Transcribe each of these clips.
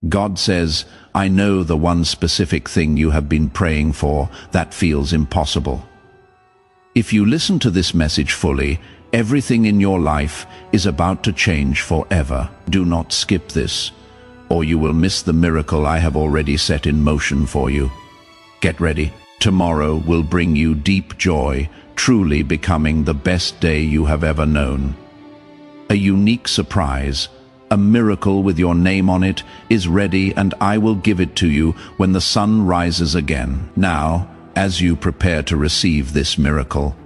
God says, I know the one specific thing you have been praying for that feels impossible. If you listen to this message fully, everything in your life is about to change forever. Do not skip this, or you will miss the miracle I have already set in motion for you. Get ready. Tomorrow will bring you deep joy, truly becoming the best day you have ever known. A unique surprise, a miracle with your name on it, is ready, and I will give it to you when the sun rises again. Now, as you prepare to receive this miracle,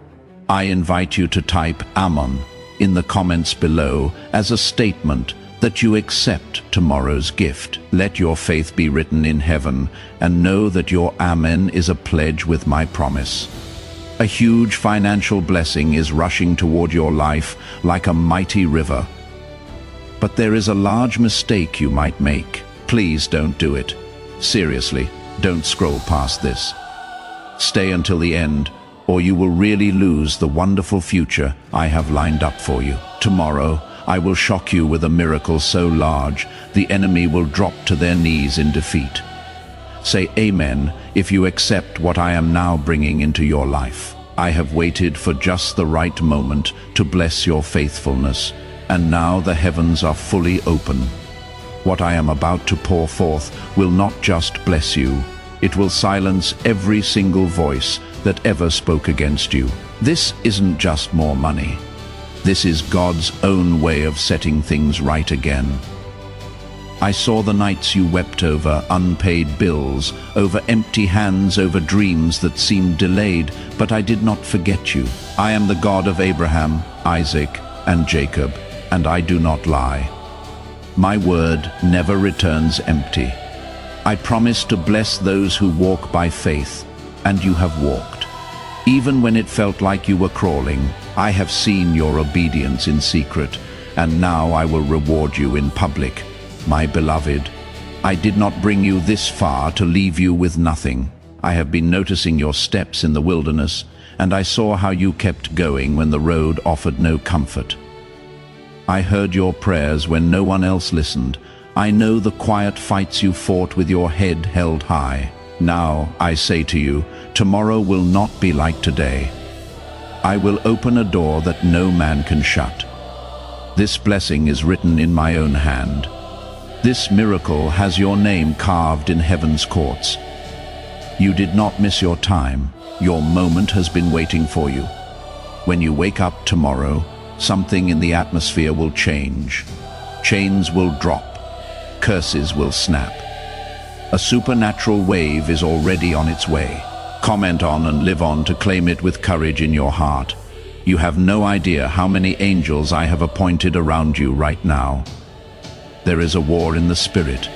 I invite you to type Amen in the comments below as a statement that you accept tomorrow's gift. Let your faith be written in heaven, and know that your Amen is a pledge with my promise. A huge financial blessing is rushing toward your life like a mighty river. But there is a large mistake you might make. Please don't do it. Seriously, don't scroll past this. Stay until the end, or you will really lose the wonderful future I have lined up for you. Tomorrow, I will shock you with a miracle so large, the enemy will drop to their knees in defeat. Say Amen if you accept what I am now bringing into your life. I have waited for just the right moment to bless your faithfulness, and now the heavens are fully open. What I am about to pour forth will not just bless you, it will silence every single voice that ever spoke against you. This isn't just more money. This is God's own way of setting things right again. I saw the nights you wept over unpaid bills, over empty hands, over dreams that seemed delayed, but I did not forget you. I am the God of Abraham, Isaac, and Jacob, and I do not lie. My word never returns empty. I promise to bless those who walk by faith, and you have walked. Even when it felt like you were crawling, I have seen your obedience in secret, and now I will reward you in public. My beloved, I did not bring you this far to leave you with nothing. I have been noticing your steps in the wilderness, and I saw how you kept going when the road offered no comfort. I heard your prayers when no one else listened. I know the quiet fights you fought with your head held high. Now, I say to you, tomorrow will not be like today. I will open a door that no man can shut. This blessing is written in my own hand. This miracle has your name carved in heaven's courts. You did not miss your time. Your moment has been waiting for you. When you wake up tomorrow, something in the atmosphere will change. Chains will drop. Curses will snap. A supernatural wave is already on its way. Comment on and live on to claim it with courage in your heart. You have no idea how many angels I have appointed around you right now. There is a war in the spirit,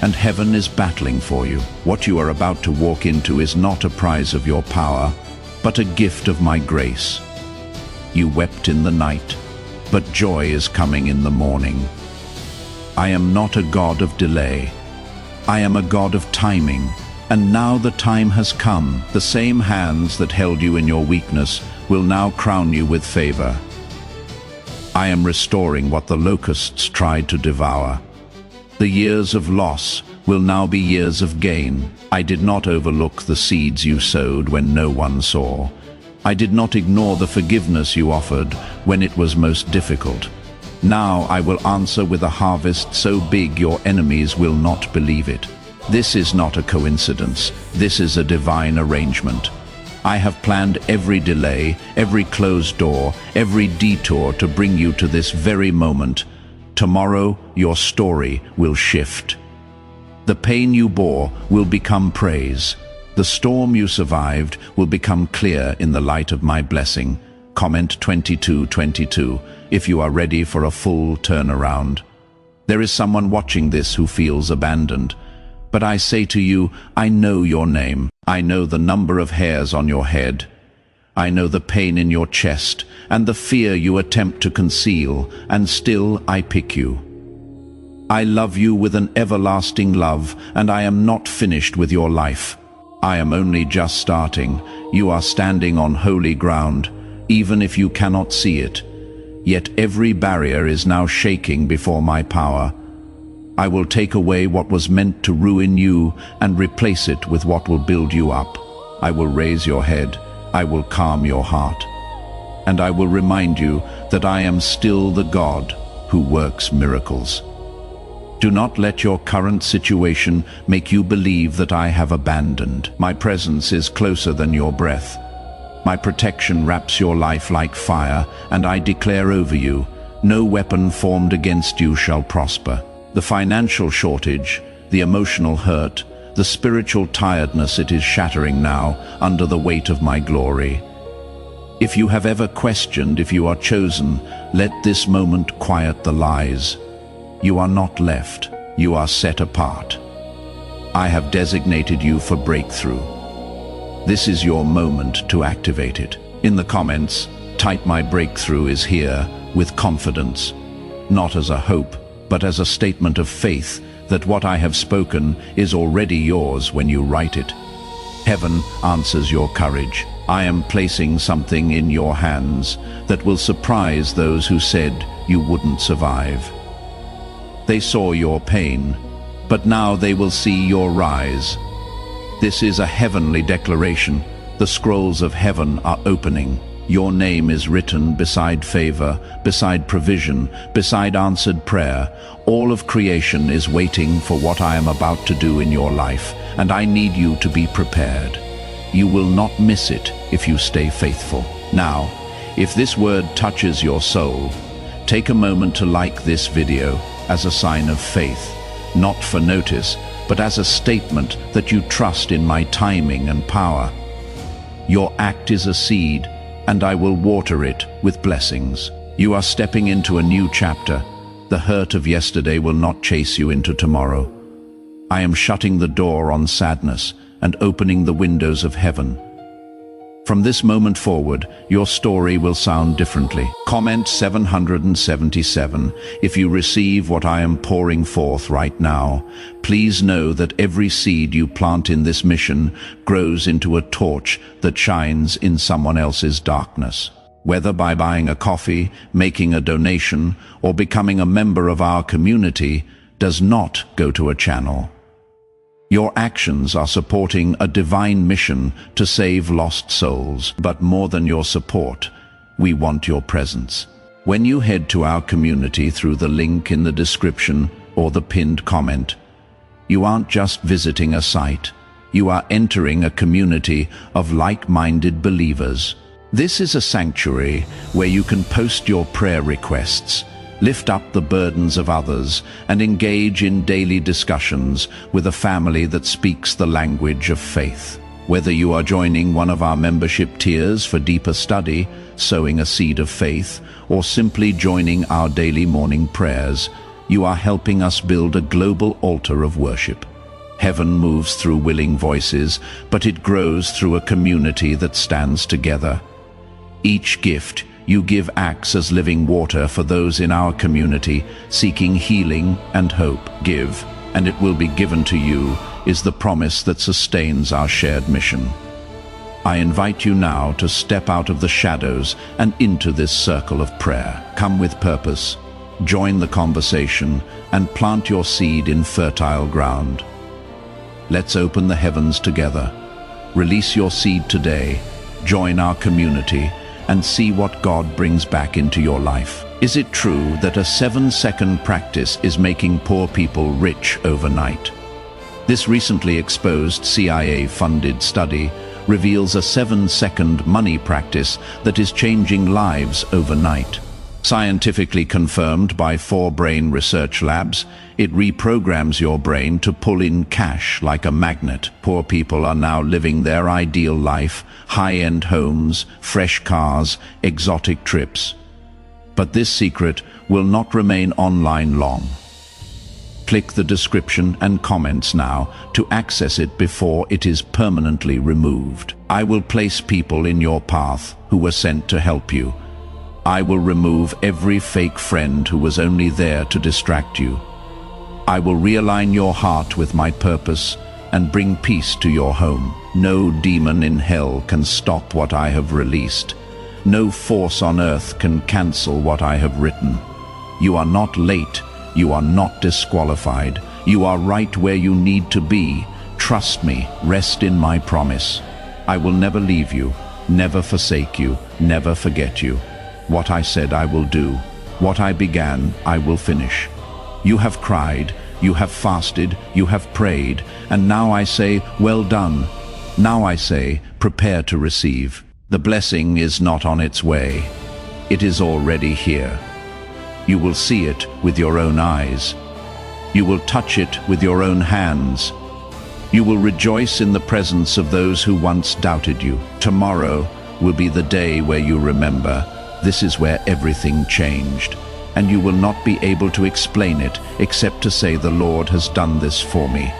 and heaven is battling for you. What you are about to walk into is not a prize of your power, but a gift of my grace. You wept in the night, but joy is coming in the morning. I am not a God of delay. I am a God of timing, and now the time has come. The same hands that held you in your weakness will now crown you with favor. I am restoring what the locusts tried to devour. The years of loss will now be years of gain. I did not overlook the seeds you sowed when no one saw. I did not ignore the forgiveness you offered when it was most difficult. Now I will answer with a harvest so big your enemies will not believe it. This is not a coincidence. This is a divine arrangement. I have planned every delay, every closed door, every detour to bring you to this very moment. Tomorrow, your story will shift. The pain you bore will become praise. The storm you survived will become clear in the light of my blessing. Comment 2222 if you are ready for a full turnaround. There is someone watching this who feels abandoned. But I say to you, I know your name. I know the number of hairs on your head. I know the pain in your chest and the fear you attempt to conceal, and still I pick you. I love you with an everlasting love, and I am not finished with your life. I am only just starting. You are standing on holy ground, even if you cannot see it. Yet every barrier is now shaking before my power. I will take away what was meant to ruin you and replace it with what will build you up. I will raise your head. I will calm your heart. And I will remind you that I am still the God who works miracles. Do not let your current situation make you believe that I have abandoned. My presence is closer than your breath. My protection wraps your life like fire, and I declare over you, no weapon formed against you shall prosper. The financial shortage, the emotional hurt, the spiritual tiredness, it is shattering now under the weight of my glory. If you have ever questioned if you are chosen, let this moment quiet the lies. You are not left. You are set apart. I have designated you for breakthrough. This is your moment to activate it. In the comments, type "My breakthrough is here" with confidence, not as a hope, but as a statement of faith that what I have spoken is already yours when you write it. Heaven answers your courage. I am placing something in your hands that will surprise those who said you wouldn't survive. They saw your pain, but now they will see your rise. This is a heavenly declaration. The scrolls of heaven are opening. Your name is written beside favor, beside provision, beside answered prayer. All of creation is waiting for what I am about to do in your life, and I need you to be prepared. You will not miss it if you stay faithful. Now, if this word touches your soul, take a moment to like this video as a sign of faith, not for notice, but as a statement that you trust in my timing and power. Your act is a seed, and I will water it with blessings. You are stepping into a new chapter. The hurt of yesterday will not chase you into tomorrow. I am shutting the door on sadness and opening the windows of heaven. From this moment forward, your story will sound differently. Comment 777 if you receive what I am pouring forth right now. Please know that every seed you plant in this mission grows into a torch that shines in someone else's darkness. Whether by buying a coffee, making a donation, or becoming a member of our community, does not go to a channel. Your actions are supporting a divine mission to save lost souls. But more than your support, we want your presence. When you head to our community through the link in the description or the pinned comment, you aren't just visiting a site, you are entering a community of like-minded believers. This is a sanctuary where you can post your prayer requests, lift up the burdens of others, and engage in daily discussions with a family that speaks the language of faith. Whether you are joining one of our membership tiers for deeper study, sowing a seed of faith, or simply joining our daily morning prayers, you are helping us build a global altar of worship. Heaven moves through willing voices, but it grows through a community that stands together. Each gift you give acts as living water for those in our community seeking healing and hope. Give, and it will be given to you, is the promise that sustains our shared mission. I invite you now to step out of the shadows and into this circle of prayer. Come with purpose, join the conversation, and plant your seed in fertile ground. Let's open the heavens together. Release your seed today, join our community, and see what God brings back into your life. Is it true that a 7-second practice is making poor people rich overnight? This recently exposed CIA-funded study reveals a 7-second money practice that is changing lives overnight. Scientifically confirmed by 4Brain research labs, it reprograms your brain to pull in cash like a magnet. Poor people are now living their ideal life, high-end homes, fresh cars, exotic trips. But this secret will not remain online long. Click the description and comments now to access it before it is permanently removed. I will place people in your path who were sent to help you. I will remove every fake friend who was only there to distract you. I will realign your heart with my purpose and bring peace to your home. No demon in hell can stop what I have released. No force on earth can cancel what I have written. You are not late, You are not disqualified. You are right where you need to be. Trust me, rest in my promise. I will never leave you, never forsake you, never forget you. What I said I will do. What I began, I will finish. You have cried, you have fasted, you have prayed, and now I say, well done. Now I say, prepare to receive. The blessing is not on its way. It is already here. You will see it with your own eyes. You will touch it with your own hands. You will rejoice in the presence of those who once doubted you. Tomorrow will be the day where you remember, this is where everything changed, and you will not be able to explain it except to say, the Lord has done this for me.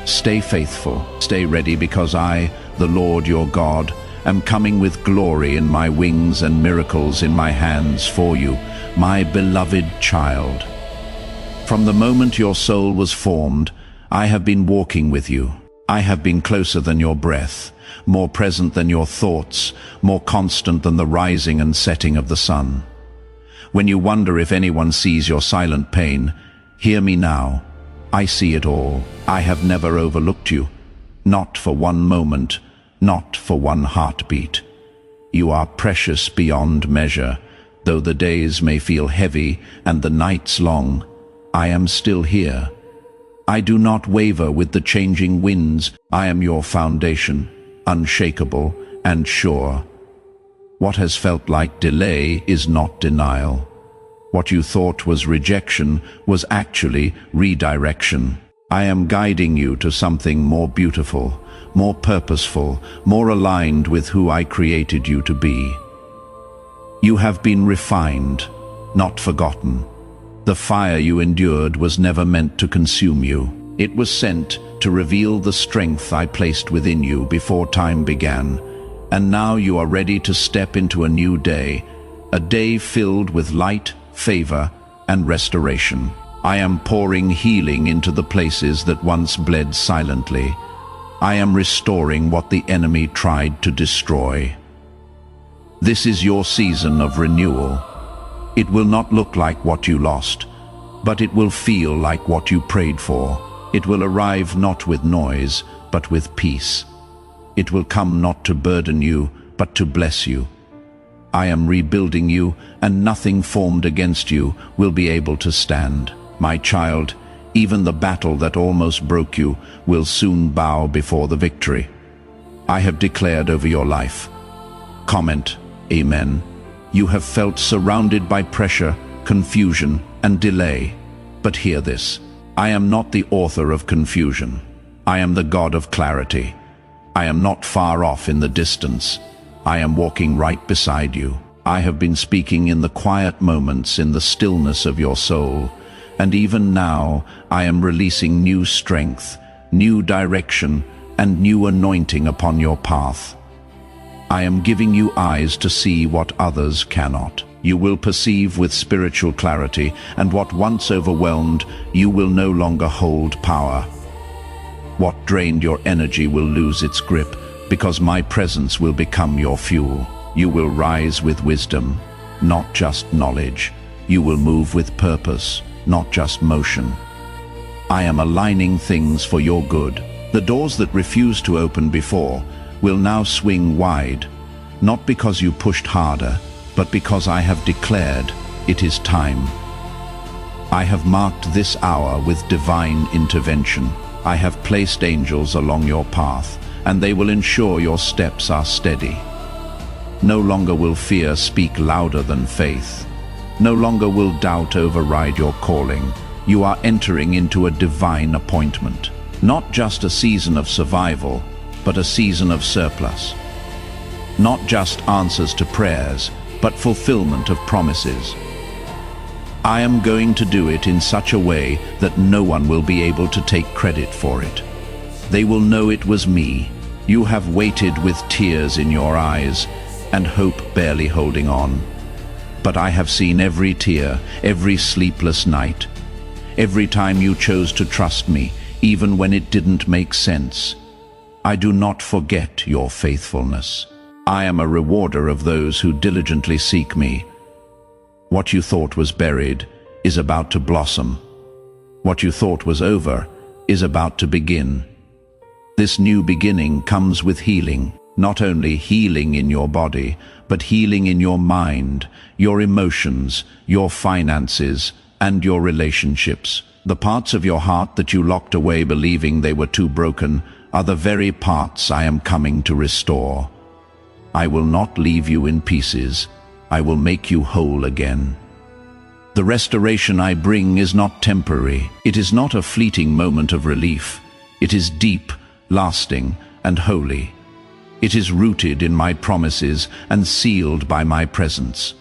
Stay faithful, stay ready, because I, the Lord your God, am coming with glory in my wings and miracles in my hands for you, my beloved child. From the moment your soul was formed, I have been walking with you. I have been closer than your breath, more present than your thoughts, more constant than the rising and setting of the sun. When you wonder if anyone sees your silent pain, hear me now. I see it all. I have never overlooked you, not for one moment, not for one heartbeat. You are precious beyond measure. Though the days may feel heavy and the nights long, I am still here. I do not waver with the changing winds. I am your foundation, unshakable and sure. What has felt like delay is not denial. What you thought was rejection was actually redirection. I am guiding you to something more beautiful, more purposeful, more aligned with who I created you to be. You have been refined, not forgotten. The fire you endured was never meant to consume you. It was sent to reveal the strength I placed within you before time began. And now you are ready to step into a new day, a day filled with light, favor, and restoration. I am pouring healing into the places that once bled silently. I am restoring what the enemy tried to destroy. This is your season of renewal. It will not look like what you lost, but it will feel like what you prayed for. It will arrive not with noise, but with peace. It will come not to burden you, but to bless you. I am rebuilding you, and nothing formed against you will be able to stand. My child, even the battle that almost broke you will soon bow before the victory I have declared over your life. Comment, Amen. You have felt surrounded by pressure, confusion, and delay. But hear this. I am not the author of confusion. I am the God of clarity. I am not far off in the distance. I am walking right beside you. I have been speaking in the quiet moments, in the stillness of your soul. And even now, I am releasing new strength, new direction, and new anointing upon your path. I am giving you eyes to see what others cannot. You will perceive with spiritual clarity, and what once overwhelmed, you will no longer hold power. What drained your energy will lose its grip, because my presence will become your fuel. You will rise with wisdom, not just knowledge. You will move with purpose, not just motion. I am aligning things for your good. The doors that refused to open before will now swing wide, not because you pushed harder, but because I have declared it is time. I have marked this hour with divine intervention. I have placed angels along your path, and they will ensure your steps are steady. No longer will fear speak louder than faith. No longer will doubt override your calling. You are entering into a divine appointment. Not just a season of survival, but a season of surplus. Not just answers to prayers, but fulfillment of promises. I am going to do it in such a way that no one will be able to take credit for it. They will know it was me. You have waited with tears in your eyes and hope barely holding on. But I have seen every tear, every sleepless night, every time you chose to trust me, even when it didn't make sense. I do not forget your faithfulness. I am a rewarder of those who diligently seek me. What you thought was buried is about to blossom. What you thought was over is about to begin. This new beginning comes with healing, not only healing in your body, but healing in your mind, your emotions, your finances, and your relationships. The parts of your heart that you locked away believing they were too broken are the very parts I am coming to restore. I will not leave you in pieces. I will make you whole again. The restoration I bring is not temporary. It is not a fleeting moment of relief. It is deep, lasting, and holy. It is rooted in my promises and sealed by my presence.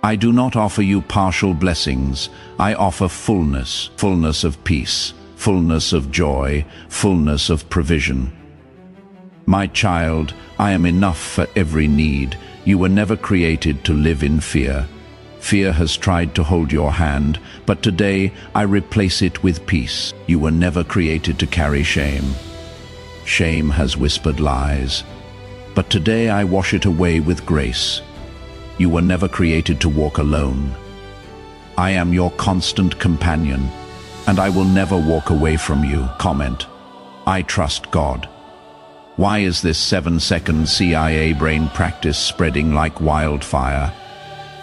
I do not offer you partial blessings. I offer fullness, fullness of peace, fullness of joy, fullness of provision. My child, I am enough for every need. You were never created to live in fear. Fear has tried to hold your hand, but today I replace it with peace. You were never created to carry shame. Shame has whispered lies, but today I wash it away with grace. You were never created to walk alone. I am your constant companion, and I will never walk away from you. Comment: I trust God. Why is this 7-second CIA brain practice spreading like wildfire?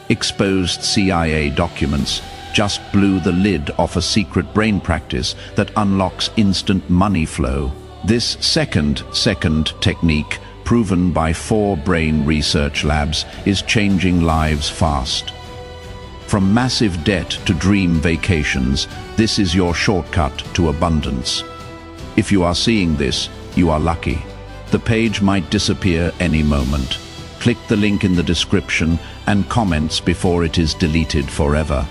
Exposed CIA documents just blew the lid off a secret brain practice that unlocks instant money flow. This second technique, proven by 4 brain research labs, is changing lives fast. From massive debt to dream vacations, this is your shortcut to abundance. If you are seeing this, you are lucky. The page might disappear any moment. Click the link in the description and comments before it is deleted forever.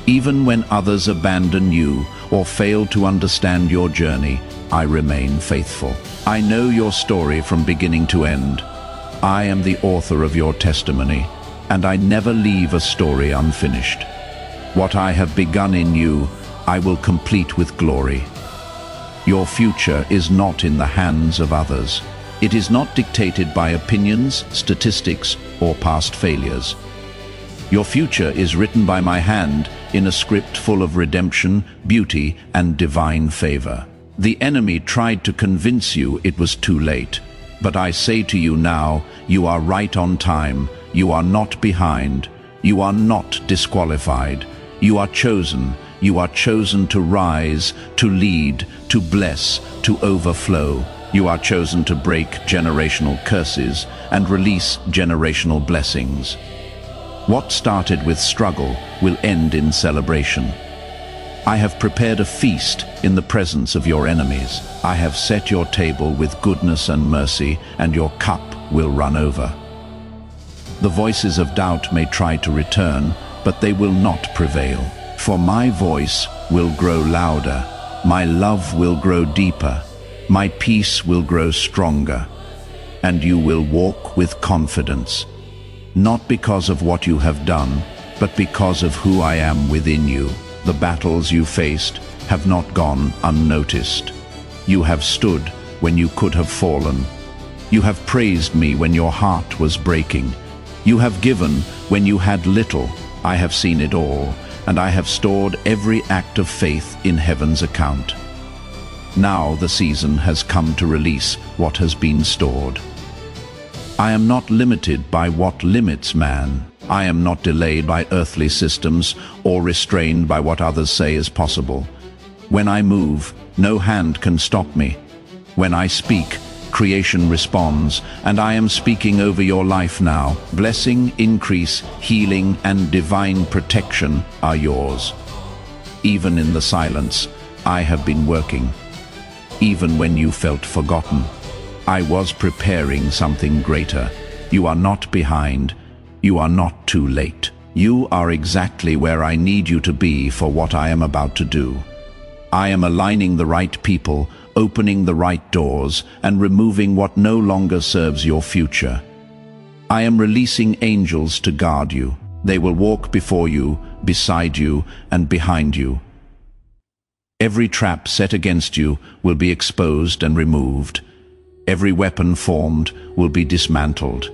Even when others abandon you or fail to understand your journey, I remain faithful. I know your story from beginning to end. I am the author of your testimony, and I never leave a story unfinished. What I have begun in you, I will complete with glory. Your future is not in the hands of others. It is not dictated by opinions, statistics, or past failures. Your future is written by my hand in a script full of redemption, beauty, and divine favor. The enemy tried to convince you it was too late. But I say to you now, you are right on time. You are not behind. You are not disqualified. You are chosen. You are chosen to rise, to lead, to bless, to overflow. You are chosen to break generational curses and release generational blessings. What started with struggle will end in celebration. I have prepared a feast in the presence of your enemies. I have set your table with goodness and mercy, and your cup will run over. The voices of doubt may try to return, but they will not prevail. For my voice will grow louder, my love will grow deeper, my peace will grow stronger, and you will walk with confidence, not because of what you have done, but because of who I am within you. The battles you faced have not gone unnoticed. You have stood when you could have fallen. You have praised me when your heart was breaking. You have given when you had little. I have seen it all, and I have stored every act of faith in heaven's account. Now the season has come to release what has been stored. I am not limited by what limits man. I am not delayed by earthly systems or restrained by what others say is possible. When I move, no hand can stop me. When I speak, creation responds, and I am speaking over your life now. Blessing, increase, healing, and divine protection are yours. Even in the silence, I have been working. Even when you felt forgotten, I was preparing something greater. You are not behind. You are not too late. You are exactly where I need you to be for what I am about to do. I am aligning the right people, opening the right doors, and removing what no longer serves your future. I am releasing angels to guard you. They will walk before you, beside you, and behind you. Every trap set against you will be exposed and removed. Every weapon formed will be dismantled.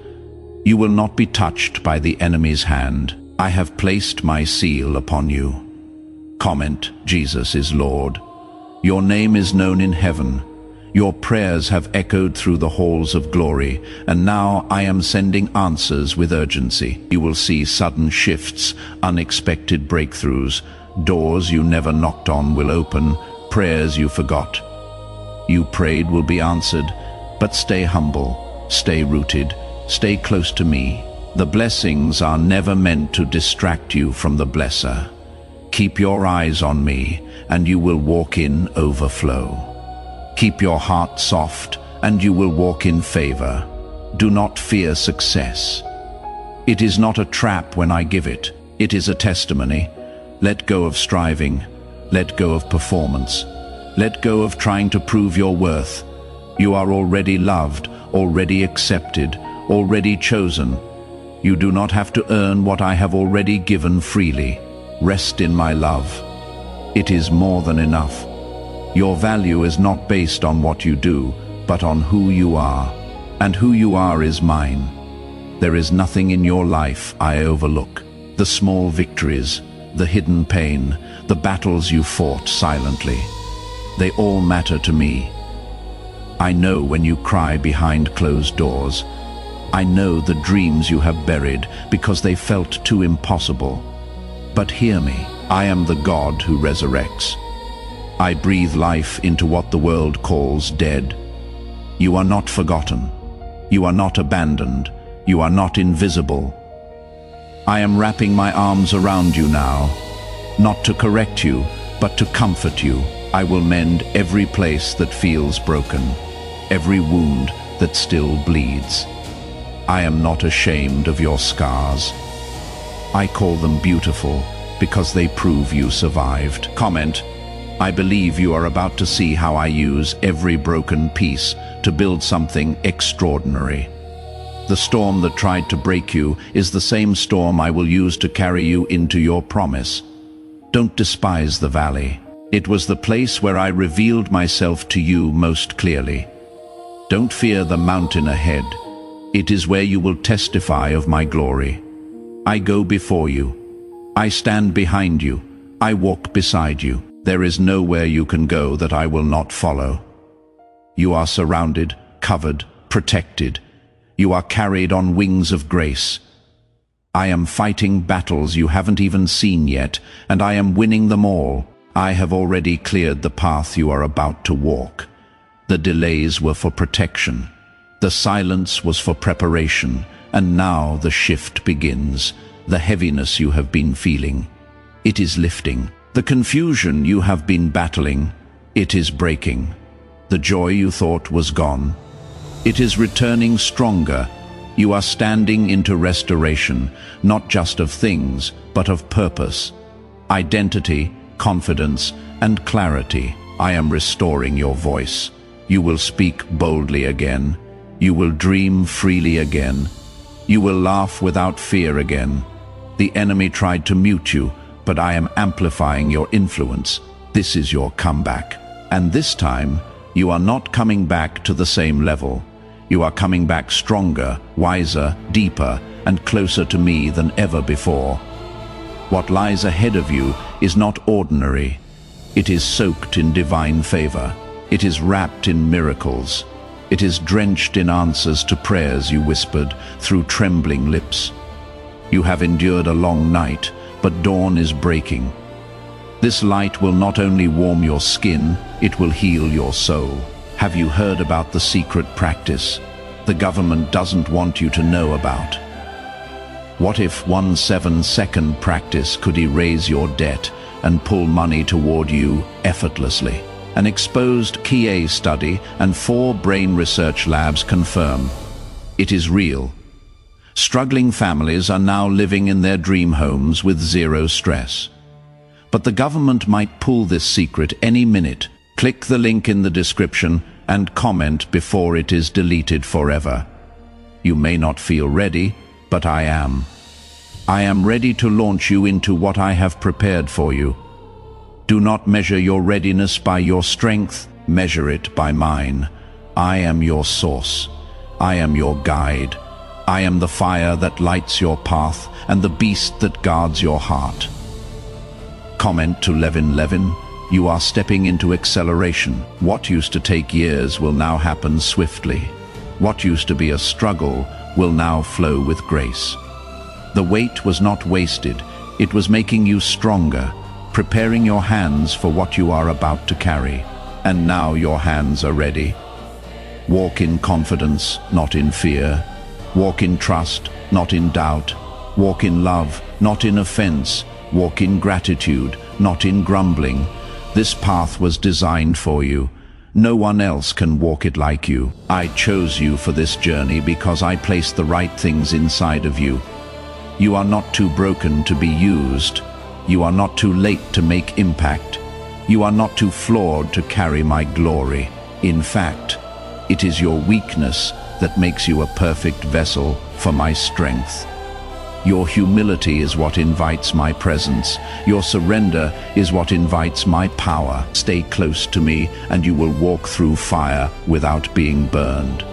You will not be touched by the enemy's hand. I have placed my seal upon you. Comment, Jesus is Lord. Your name is known in heaven. Your prayers have echoed through the halls of glory, and now I am sending answers with urgency. You will see sudden shifts, unexpected breakthroughs. Doors you never knocked on will open, prayers you forgot. You prayed will be answered, but stay humble, stay rooted, stay close to me. The blessings are never meant to distract you from the blesser. Keep your eyes on me, and you will walk in overflow. Keep your heart soft, and you will walk in favor. Do not fear success. It is not a trap when I give it. It is a testimony. Let go of striving. Let go of performance. Let go of trying to prove your worth. You are already loved, already accepted, already chosen. You do not have to earn what I have already given freely. Rest in my love. It is more than enough. Your value is not based on what you do, but on who you are. And who you are is mine. There is nothing in your life I overlook. The small victories, the hidden pain, the battles you fought silently. They all matter to me. I know when you cry behind closed doors. I know the dreams you have buried because they felt too impossible. But hear me, I am the God who resurrects. I breathe life into what the world calls dead. You are not forgotten. You are not abandoned. You are not invisible. I am wrapping my arms around you now, not to correct you, but to comfort you. I will mend every place that feels broken, every wound that still bleeds. I am not ashamed of your scars. I call them beautiful because they prove you survived. Comment, I believe you are about to see how I use every broken piece to build something extraordinary. The storm that tried to break you is the same storm I will use to carry you into your promise. Don't despise the valley. It was the place where I revealed myself to you most clearly. Don't fear the mountain ahead. It is where you will testify of my glory. I go before you. I stand behind you. I walk beside you. There is nowhere you can go that I will not follow. You are surrounded, covered, protected. You are carried on wings of grace. I am fighting battles you haven't even seen yet, and I am winning them all. I have already cleared the path you are about to walk. The delays were for protection. The silence was for preparation, and now the shift begins. The heaviness you have been feeling, it is lifting. The confusion you have been battling, it is breaking. The joy you thought was gone, it is returning stronger. You are standing into restoration, not just of things, but of purpose, identity, confidence, and clarity. I am restoring your voice. You will speak boldly again. You will dream freely again. You will laugh without fear again. The enemy tried to mute you, but I am amplifying your influence. This is your comeback. And this time, you are not coming back to the same level. You are coming back stronger, wiser, deeper, and closer to me than ever before. What lies ahead of you is not ordinary. It is soaked in divine favor. It is wrapped in miracles. It is drenched in answers to prayers you whispered through trembling lips. You have endured a long night, but dawn is breaking. This light will not only warm your skin, it will heal your soul. Have you heard about the secret practice the government doesn't want you to know about? What if 1 7-second practice could erase your debt and pull money toward you effortlessly? An exposed KIA study and 4 brain research labs confirm it is real. Struggling families are now living in their dream homes with zero stress. But the government might pull this secret any minute. Click the link in the description and comment before it is deleted forever. You may not feel ready, but I am. I am ready to launch you into what I have prepared for you. Do not measure your readiness by your strength, measure it by mine. I am your source. I am your guide. I am the fire that lights your path and the beast that guards your heart. Comment to Levin Levin, you are stepping into acceleration. What used to take years will now happen swiftly. What used to be a struggle will now flow with grace. The wait was not wasted, it was making you stronger, preparing your hands for what you are about to carry. And now your hands are ready. Walk in confidence, not in fear. Walk in trust, not in doubt. Walk in love, not in offense. Walk in gratitude, not in grumbling. This path was designed for you. No one else can walk it like you. I chose you for this journey because I placed the right things inside of you. You are not too broken to be used. You are not too late to make impact. You are not too flawed to carry my glory. In fact, it is your weakness that makes you a perfect vessel for my strength. Your humility is what invites my presence. Your surrender is what invites my power. Stay close to me and you will walk through fire without being burned.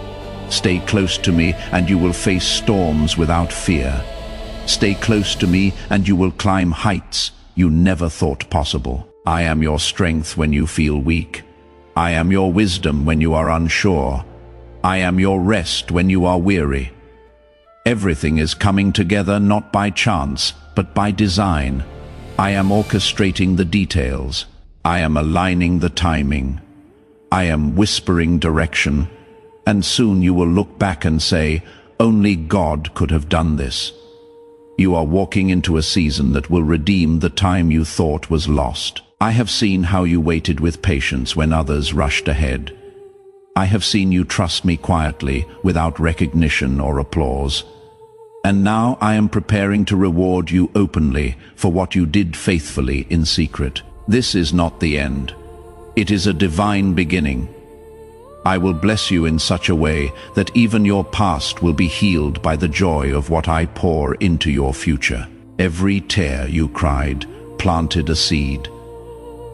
Stay close to me and you will face storms without fear. Stay close to me and you will climb heights you never thought possible. I am your strength when you feel weak. I am your wisdom when you are unsure. I am your rest when you are weary. Everything is coming together not by chance, but by design. I am orchestrating the details. I am aligning the timing. I am whispering direction. And soon you will look back and say, only God could have done this. You are walking into a season that will redeem the time you thought was lost. I have seen how you waited with patience when others rushed ahead. I have seen you trust me quietly, without recognition or applause. And now I am preparing to reward you openly for what you did faithfully in secret. This is not the end. It is a divine beginning. I will bless you in such a way that even your past will be healed by the joy of what I pour into your future. Every tear you cried planted a seed.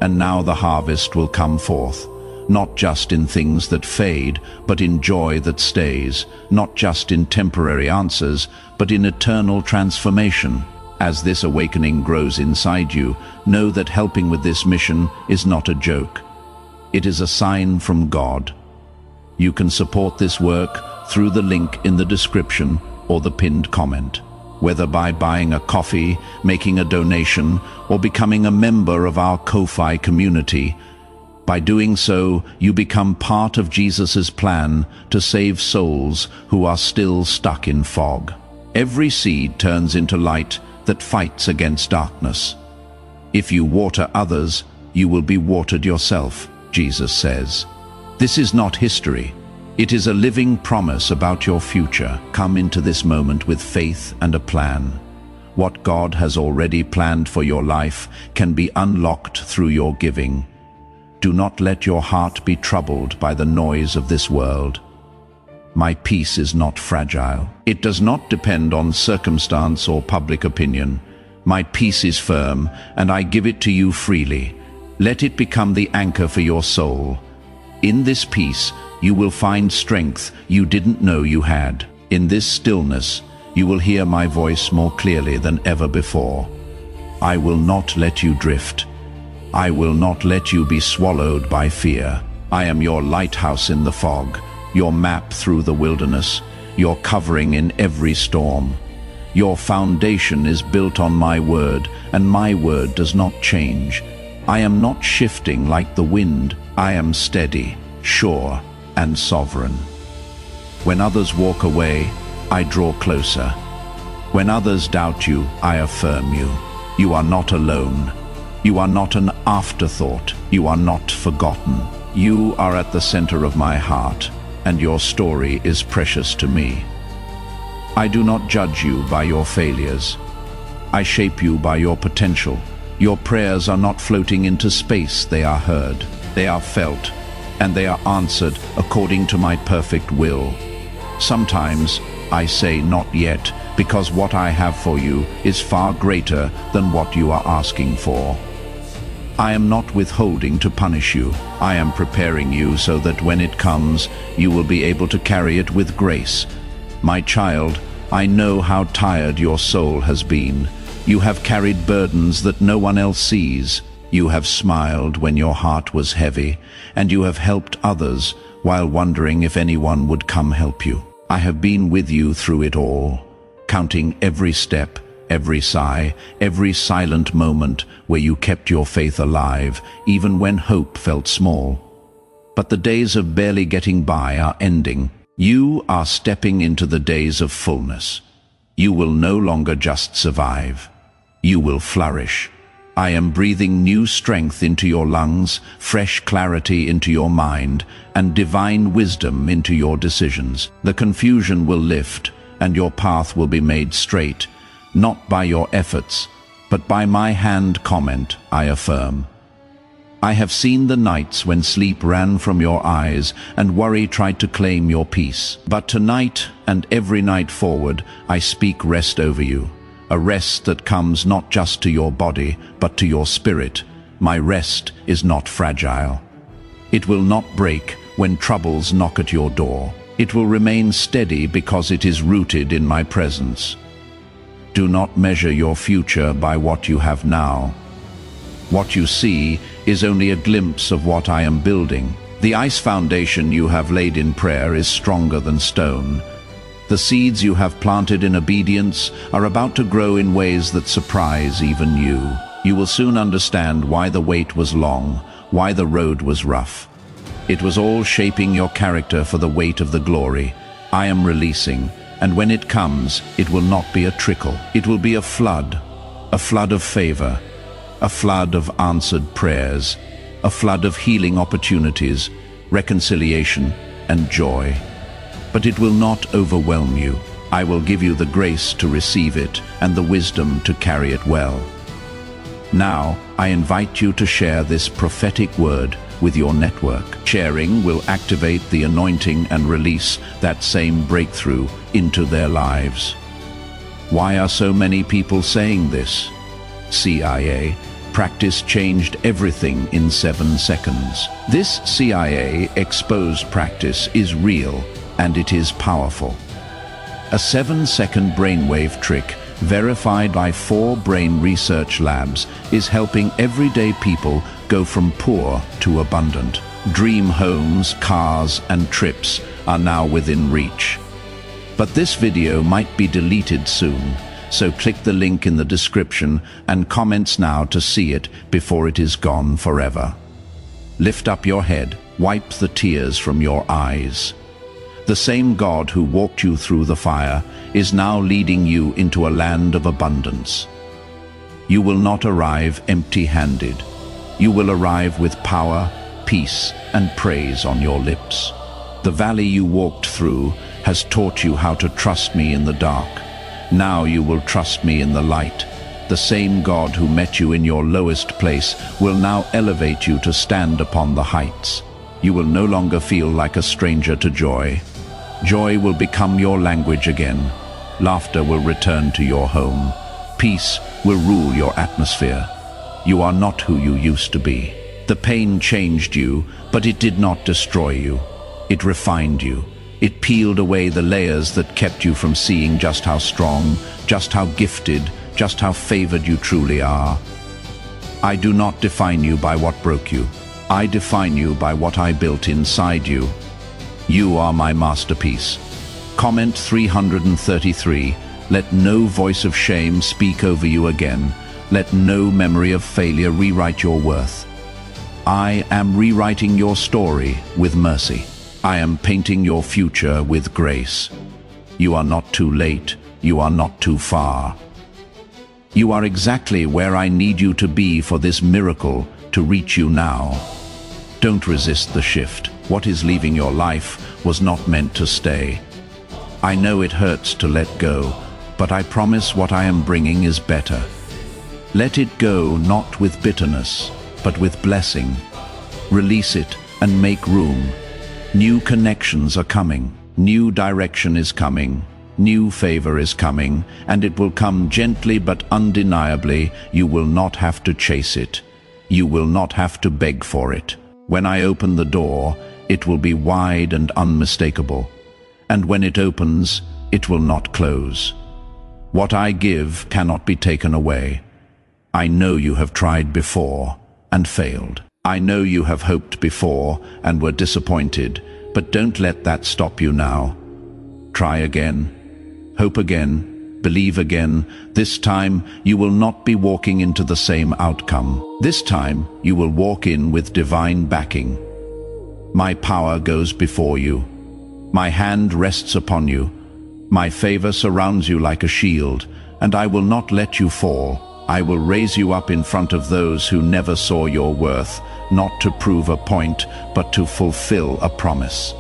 And now the harvest will come forth, not just in things that fade, but in joy that stays, not just in temporary answers, but in eternal transformation. As this awakening grows inside you, know that helping with this mission is not a joke. It is a sign from God. You can support this work through the link in the description or the pinned comment, whether by buying a coffee, making a donation, or becoming a member of our Ko-Fi community. By doing so, you become part of Jesus' plan to save souls who are still stuck in fog. Every seed turns into light that fights against darkness. If you water others, you will be watered yourself, Jesus says. This is not history. It is a living promise about your future. Come into this moment with faith and a plan. What God has already planned for your life can be unlocked through your giving. Do not let your heart be troubled by the noise of this world. My peace is not fragile. It does not depend on circumstance or public opinion. My peace is firm, and I give it to you freely. Let it become the anchor for your soul. In this peace, you will find strength you didn't know you had. In this stillness, you will hear my voice more clearly than ever before. I will not let you drift. I will not let you be swallowed by fear. I am your lighthouse in the fog, your map through the wilderness, your covering in every storm. Your foundation is built on my word, and my word does not change. I am not shifting like the wind. I am steady, sure, and sovereign. When others walk away, I draw closer. When others doubt you, I affirm you. You are not alone. You are not an afterthought. You are not forgotten. You are at the center of my heart, and your story is precious to me. I do not judge you by your failures. I shape you by your potential. Your prayers are not floating into space, they are heard. They are felt, and they are answered according to my perfect will. Sometimes I say not yet, because what I have for you is far greater than what you are asking for. I am not withholding to punish you. I am preparing you so that when it comes, you will be able to carry it with grace. My child, I know how tired your soul has been. You have carried burdens that no one else sees. You have smiled when your heart was heavy, and you have helped others while wondering if anyone would come help you. I have been with you through it all, counting every step, every sigh, every silent moment where you kept your faith alive, even when hope felt small. But the days of barely getting by are ending. You are stepping into the days of fullness. You will no longer just survive. You will flourish. I am breathing new strength into your lungs, fresh clarity into your mind, and divine wisdom into your decisions. The confusion will lift, and your path will be made straight, not by your efforts, but by my hand comment, I affirm. I have seen the nights when sleep ran from your eyes and worry tried to claim your peace. But tonight and every night forward, I speak rest over you. A rest that comes not just to your body, but to your spirit. My rest is not fragile. It will not break when troubles knock at your door. It will remain steady because it is rooted in my presence. Do not measure your future by what you have now. What you see is only a glimpse of what I am building. The ice foundation you have laid in prayer is stronger than stone. The seeds you have planted in obedience are about to grow in ways that surprise even you. You will soon understand why the wait was long, why the road was rough. It was all shaping your character for the weight of the glory. I am releasing, and when it comes, it will not be a trickle. It will be a flood of favor, a flood of answered prayers, a flood of healing opportunities, reconciliation, and joy. But it will not overwhelm you. I will give you the grace to receive it and the wisdom to carry it well. Now, I invite you to share this prophetic word with your network. Sharing will activate the anointing and release that same breakthrough into their lives. Why are so many people saying this? CIA, practice changed everything in 7 seconds. This CIA exposed practice is real and it is powerful. A 7-second brainwave trick verified by 4 brain research labs is helping everyday people go from poor to abundant. Dream homes, cars, and trips are now within reach. But this video might be deleted soon, so click the link in the description and comments now to see it before it is gone forever. Lift up your head, wipe the tears from your eyes. The same God who walked you through the fire is now leading you into a land of abundance. You will not arrive empty-handed. You will arrive with power, peace, and praise on your lips. The valley you walked through has taught you how to trust me in the dark. Now you will trust me in the light. The same God who met you in your lowest place will now elevate you to stand upon the heights. You will no longer feel like a stranger to joy. Joy will become your language again. Laughter will return to your home. Peace will rule your atmosphere. You are not who you used to be. The pain changed you, but it did not destroy you. It refined you. It peeled away the layers that kept you from seeing just how strong, just how gifted, just how favored you truly are. I do not define you by what broke you. I define you by what I built inside you. You are my masterpiece. Comment 333. Let no voice of shame speak over you again. Let no memory of failure rewrite your worth. I am rewriting your story with mercy. I am painting your future with grace. You are not too late. You are not too far. You are exactly where I need you to be for this miracle to reach you now. Don't resist the shift. What is leaving your life was not meant to stay. I know it hurts to let go, but I promise what I am bringing is better. Let it go not with bitterness, but with blessing. Release it and make room. New connections are coming. New direction is coming. New favor is coming, and it will come gently but undeniably. You will not have to chase it. You will not have to beg for it. When I open the door, it will be wide and unmistakable. And when it opens, it will not close. What I give cannot be taken away. I know you have tried before and failed. I know you have hoped before and were disappointed, but don't let that stop you now. Try again. Hope again. Believe again. This time you will not be walking into the same outcome. This time you will walk in with divine backing. My power goes before you. My hand rests upon you. My favor surrounds you like a shield, and I will not let you fall. I will raise you up in front of those who never saw your worth, not to prove a point, but to fulfill a promise.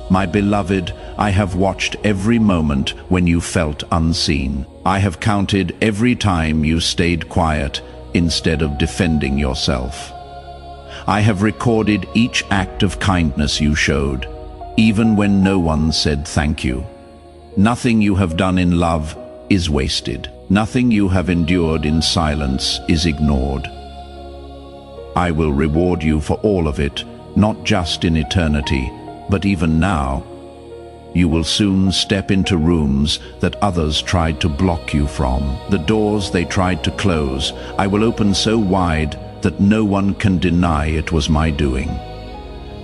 My beloved, I have watched every moment when you felt unseen. I have counted every time you stayed quiet instead of defending yourself. I have recorded each act of kindness you showed, even when no one said thank you. Nothing you have done in love is wasted. Nothing you have endured in silence is ignored. I will reward you for all of it, not just in eternity, but even now. You will soon step into rooms that others tried to block you from. The doors they tried to close, I will open so wide that no one can deny it was my doing.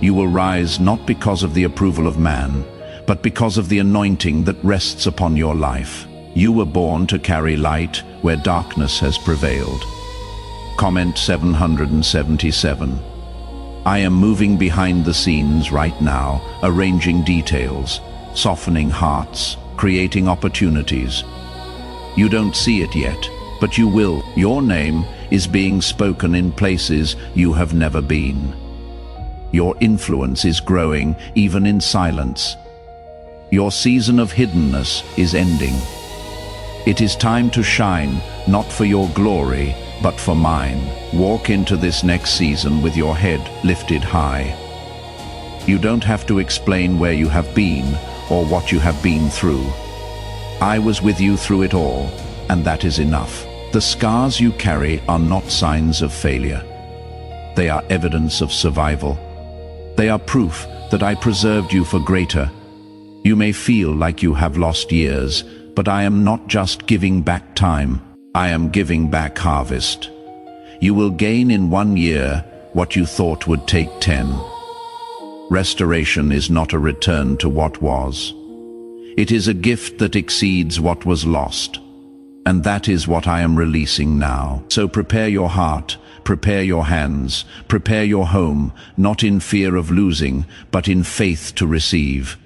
You will rise not because of the approval of man, but because of the anointing that rests upon your life. You were born to carry light where darkness has prevailed. Comment 777. I am moving behind the scenes right now, arranging details, softening hearts, creating opportunities. You don't see it yet, but you will. Your name is being spoken in places you have never been. Your influence is growing, even in silence. Your season of hiddenness is ending. It is time to shine, not for your glory, but for mine. Walk into this next season with your head lifted high. You don't have to explain where you have been or what you have been through. I was with you through it all, and that is enough. The scars you carry are not signs of failure. They are evidence of survival. They are proof that I preserved you for greater. You may feel like you have lost years, but I am not just giving back time. I am giving back harvest. You will gain in 1 year what you thought would take 10. Restoration is not a return to what was. It is a gift that exceeds what was lost. And that is what I am releasing now. So prepare your heart, prepare your hands, prepare your home, not in fear of losing, but in faith to receive.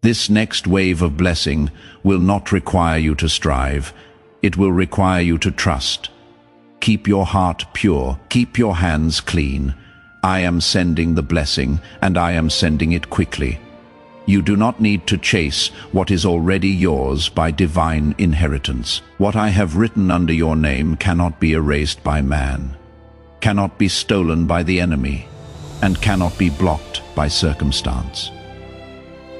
This next wave of blessing will not require you to strive. It will require you to trust. Keep your heart pure, keep your hands clean. I am sending the blessing, and I am sending it quickly. You do not need to chase what is already yours by divine inheritance. What I have written under your name cannot be erased by man, cannot be stolen by the enemy, and cannot be blocked by circumstance.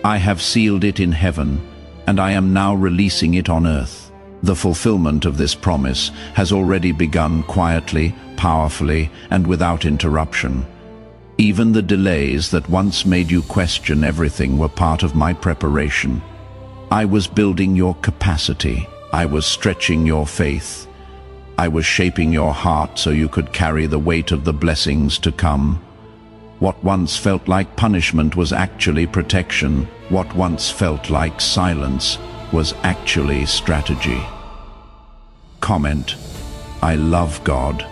I have sealed it in heaven, and I am now releasing it on earth. The fulfillment of this promise has already begun quietly, powerfully, and without interruption. Even the delays that once made you question everything were part of my preparation. I was building your capacity. I was stretching your faith. I was shaping your heart so you could carry the weight of the blessings to come. What once felt like punishment was actually protection. What once felt like silence was actually strategy. Comment: I love God.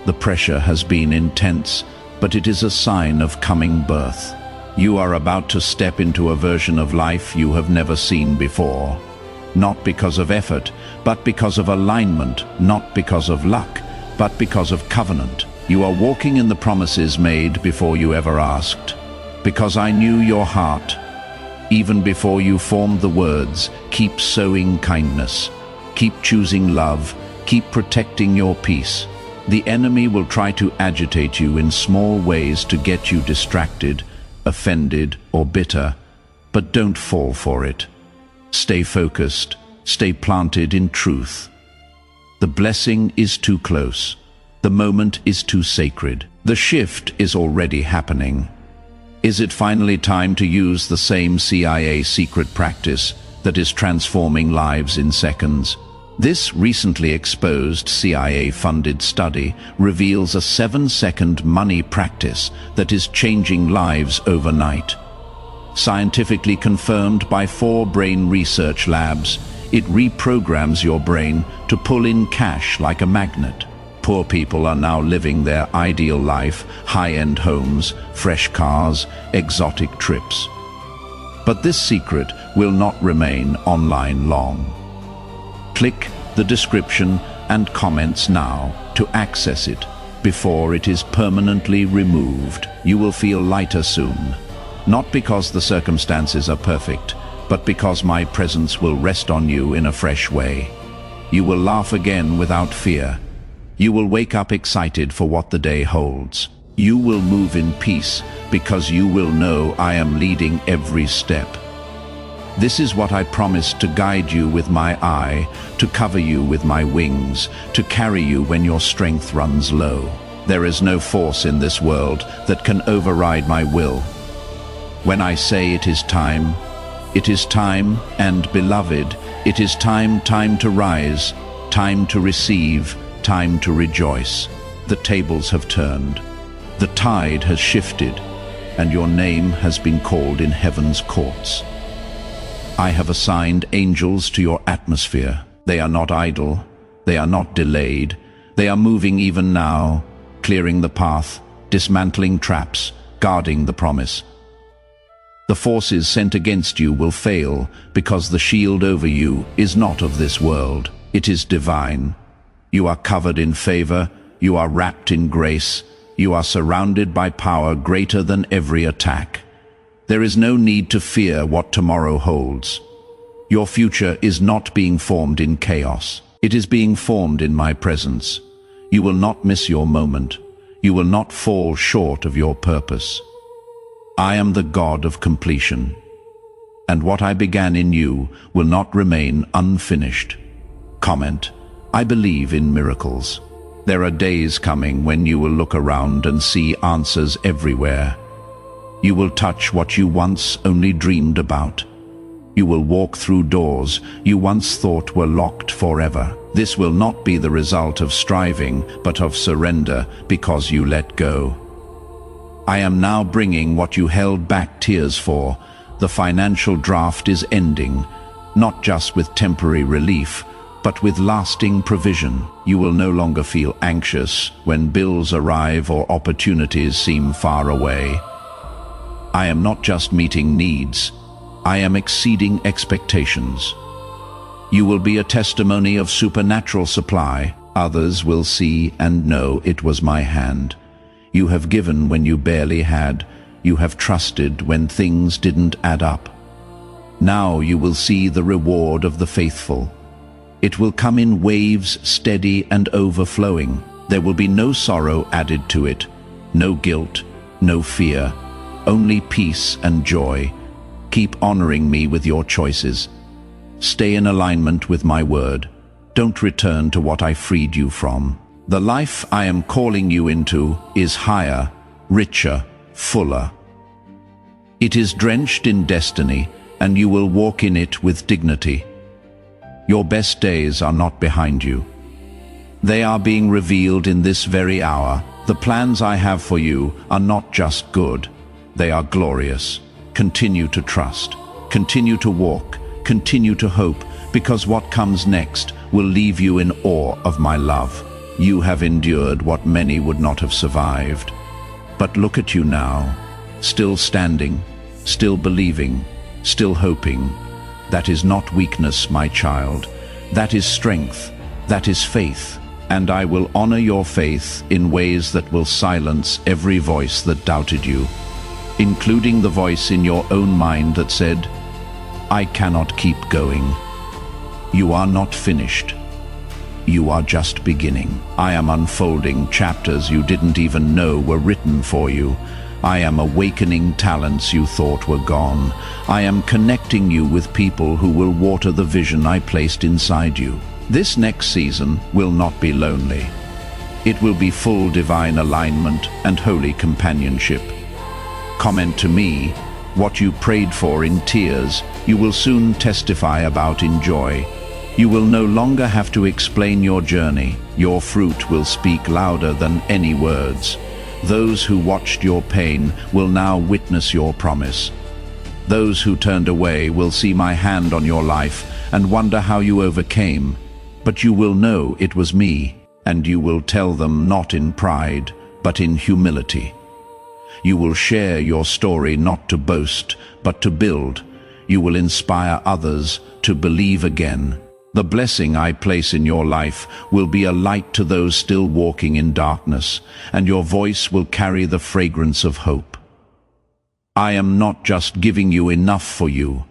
The pressure has been intense, but it is a sign of coming birth. You are about to step into a version of life you have never seen before. Not because of effort, but because of alignment. Not because of luck, but because of covenant. You are walking in the promises made before you ever asked. Because I knew your heart. Even before you formed the words, keep sowing kindness. Keep choosing love. Keep protecting your peace. The enemy will try to agitate you in small ways to get you distracted, offended, or bitter. But don't fall for it. Stay focused. Stay planted in truth. The blessing is too close. The moment is too sacred. The shift is already happening. Is it finally time to use the same CIA secret practice that is transforming lives in seconds. This recently exposed CIA-funded study reveals a 7-second money practice that is changing lives overnight. Scientifically confirmed by 4 brain research labs, it reprograms your brain to pull in cash like a magnet. Poor people are now living their ideal life, high-end homes, fresh cars, exotic trips. But this secret will not remain online long. Click the description and comments now to access it before it is permanently removed. You will feel lighter soon, not because the circumstances are perfect, but because my presence will rest on you in a fresh way. You will laugh again without fear. You will wake up excited for what the day holds. You will move in peace because you will know I am leading every step. This is what I promised to guide you with my eye, to cover you with my wings, to carry you when your strength runs low. There is no force in this world that can override my will. When I say it is time, and beloved, it is time to rise, time to receive, time to rejoice. The tables have turned, the tide has shifted, and your name has been called in heaven's courts. I have assigned angels to your atmosphere. They are not idle, they are not delayed, they are moving even now, clearing the path, dismantling traps, guarding the promise. The forces sent against you will fail because the shield over you is not of this world, it is divine. You are covered in favor, you are wrapped in grace, you are surrounded by power greater than every attack. There is no need to fear what tomorrow holds. Your future is not being formed in chaos. It is being formed in my presence. You will not miss your moment. You will not fall short of your purpose. I am the God of completion, and what I began in you will not remain unfinished. Comment: I believe in miracles. There are days coming when you will look around and see answers everywhere. You will touch what you once only dreamed about. You will walk through doors you once thought were locked forever. This will not be the result of striving, but of surrender, because you let go. I am now bringing what you held back tears for. The financial draft is ending, not just with temporary relief, but with lasting provision. You will no longer feel anxious when bills arrive or opportunities seem far away. I am not just meeting needs, I am exceeding expectations. You will be a testimony of supernatural supply. Others will see and know it was my hand. You have given when you barely had. You have trusted when things didn't add up. Now you will see the reward of the faithful. It will come in waves, steady and overflowing. There will be no sorrow added to it, no guilt, no fear, only peace and joy. Keep honoring me with your choices. Stay in alignment with my word. Don't return to what I freed you from. The life I am calling you into is higher, richer, fuller. It is drenched in destiny, and you will walk in it with dignity. Your best days are not behind you. They are being revealed in this very hour. The plans I have for you are not just good, they are glorious. Continue to trust, continue to walk, continue to hope, because what comes next will leave you in awe of my love. You have endured what many would not have survived. But look at you now, still standing, still believing, still hoping. That is not weakness, my child. That is strength, that is faith. And I will honor your faith in ways that will silence every voice that doubted you, including the voice in your own mind that said, I cannot keep going. You are not finished. You are just beginning. I am unfolding chapters you didn't even know were written for you. I am awakening talents you thought were gone. I am connecting you with people who will water the vision I placed inside you. This next season will not be lonely. It will be full divine alignment and holy companionship. Comment to me, What you prayed for in tears, you will soon testify about in joy. You will no longer have to explain your journey. Your fruit will speak louder than any words. Those who watched your pain will now witness your promise. Those who turned away will see my hand on your life and wonder how you overcame. But you will know it was me, and you will tell them not in pride, but in humility. You will share your story not to boast, but to build. You will inspire others to believe again. The blessing I place in your life will be a light to those still walking in darkness, and your voice will carry the fragrance of hope. I am not just giving you enough for you.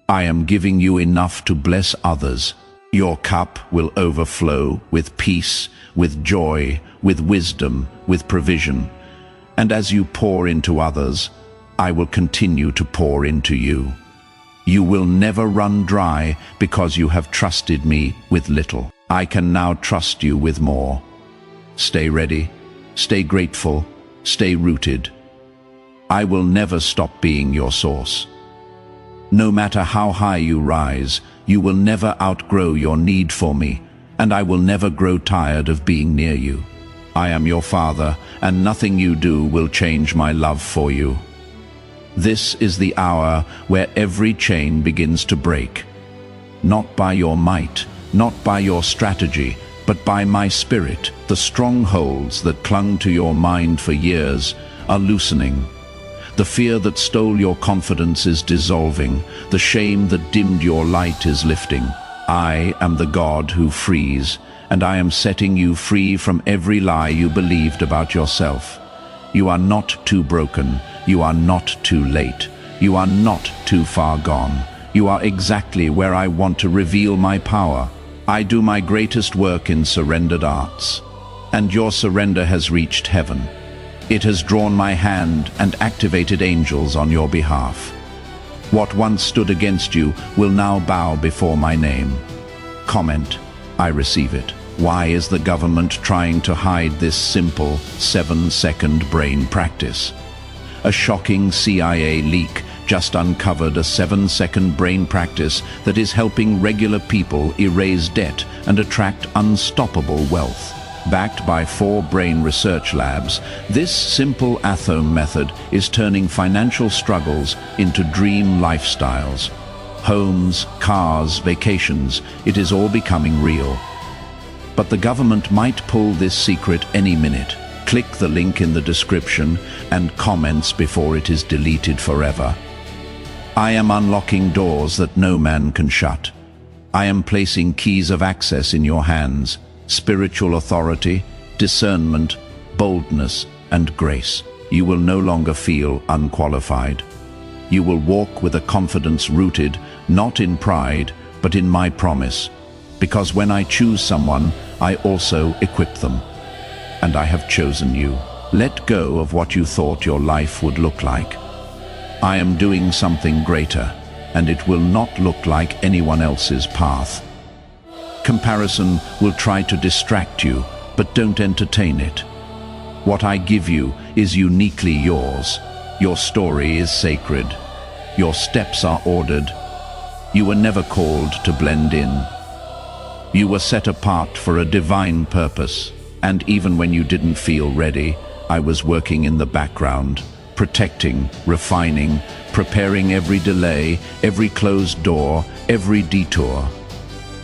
I am giving you enough to bless others. Your cup will overflow with peace, with joy, with wisdom, with provision. And as you pour into others, I will continue to pour into you. You will never run dry because you have trusted me with little. I can now trust you with more. Stay ready, stay grateful, stay rooted. I will never stop being your source. No matter how high you rise, you will never outgrow your need for me, and I will never grow tired of being near you. I am your Father, and nothing you do will change my love for you. This is the hour where every chain begins to break. Not by your might, not by your strategy, but by my spirit. The strongholds that clung to your mind for years are loosening. The fear that stole your confidence is dissolving. The shame that dimmed your light is lifting. I am the God who frees, and I am setting you free from every lie you believed about yourself. You are not too broken. You are not too late. You are not too far gone. You are exactly where I want to reveal my power. I do my greatest work in surrendered arts. And your surrender has reached heaven. It has drawn my hand and activated angels on your behalf. What once stood against you will now bow before my name. Comment, I receive it. Why is the government trying to hide this simple 7-second brain practice? A shocking CIA leak just uncovered a 7-second brain practice that is helping regular people erase debt and attract unstoppable wealth. Backed by 4 brain research labs, this simple Athome method is turning financial struggles into dream lifestyles. Homes, cars, vacations, it is all becoming real. But the government might pull this secret any minute. Click the link in the description and comments before it is deleted forever. I am unlocking doors that no man can shut. I am placing keys of access in your hands. Spiritual authority, discernment, boldness, and grace. You will no longer feel unqualified. You will walk with a confidence rooted not in pride, but in my promise. Because when I choose someone, I also equip them. And I have chosen you. Let go of what you thought your life would look like. I am doing something greater, and it will not look like anyone else's path. Comparison will try to distract you, but don't entertain it. What I give you is uniquely yours. Your story is sacred. Your steps are ordered. You were never called to blend in. You were set apart for a divine purpose. And even when you didn't feel ready, I was working in the background, protecting, refining, preparing every delay, every closed door, every detour.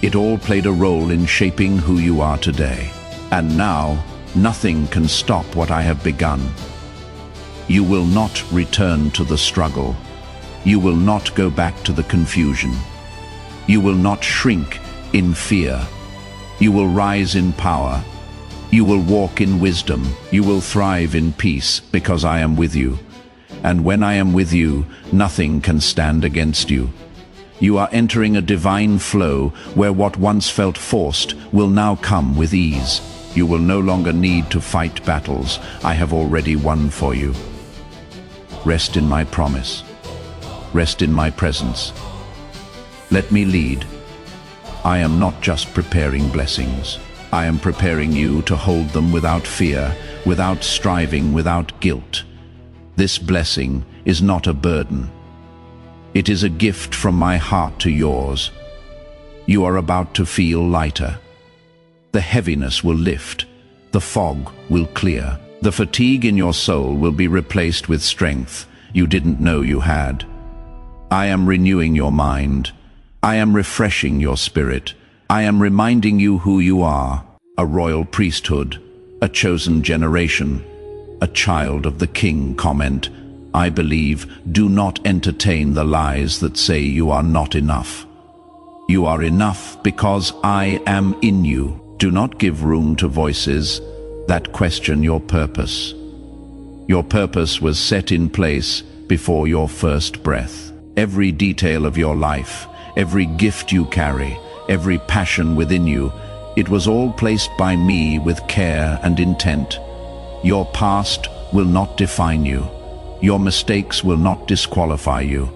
It all played a role in shaping who you are today. And now, nothing can stop what I have begun. You will not return to the struggle. You will not go back to the confusion. You will not shrink in fear. You will rise in power. You will walk in wisdom. You will thrive in peace because I am with you. And when I am with you, nothing can stand against you. You are entering a divine flow where what once felt forced will now come with ease. You will no longer need to fight battles I have already won for you. Rest in my promise. Rest in my presence. Let me lead. I am not just preparing blessings. I am preparing you to hold them without fear, without striving, without guilt. This blessing is not a burden. It is a gift from my heart to yours. You are about to feel lighter. The heaviness will lift. The fog will clear. The fatigue in your soul will be replaced with strength you didn't know you had. I am renewing your mind. I am refreshing your spirit. I am reminding you who you are, a royal priesthood, a chosen generation, a child of the King. Comment, I believe, do not entertain the lies that say you are not enough. You are enough because I am in you. Do not give room to voices that question your purpose. Your purpose was set in place before your first breath. Every detail of your life, every gift you carry, every passion within you, it was all placed by me with care and intent. Your past will not define you. Your mistakes will not disqualify you.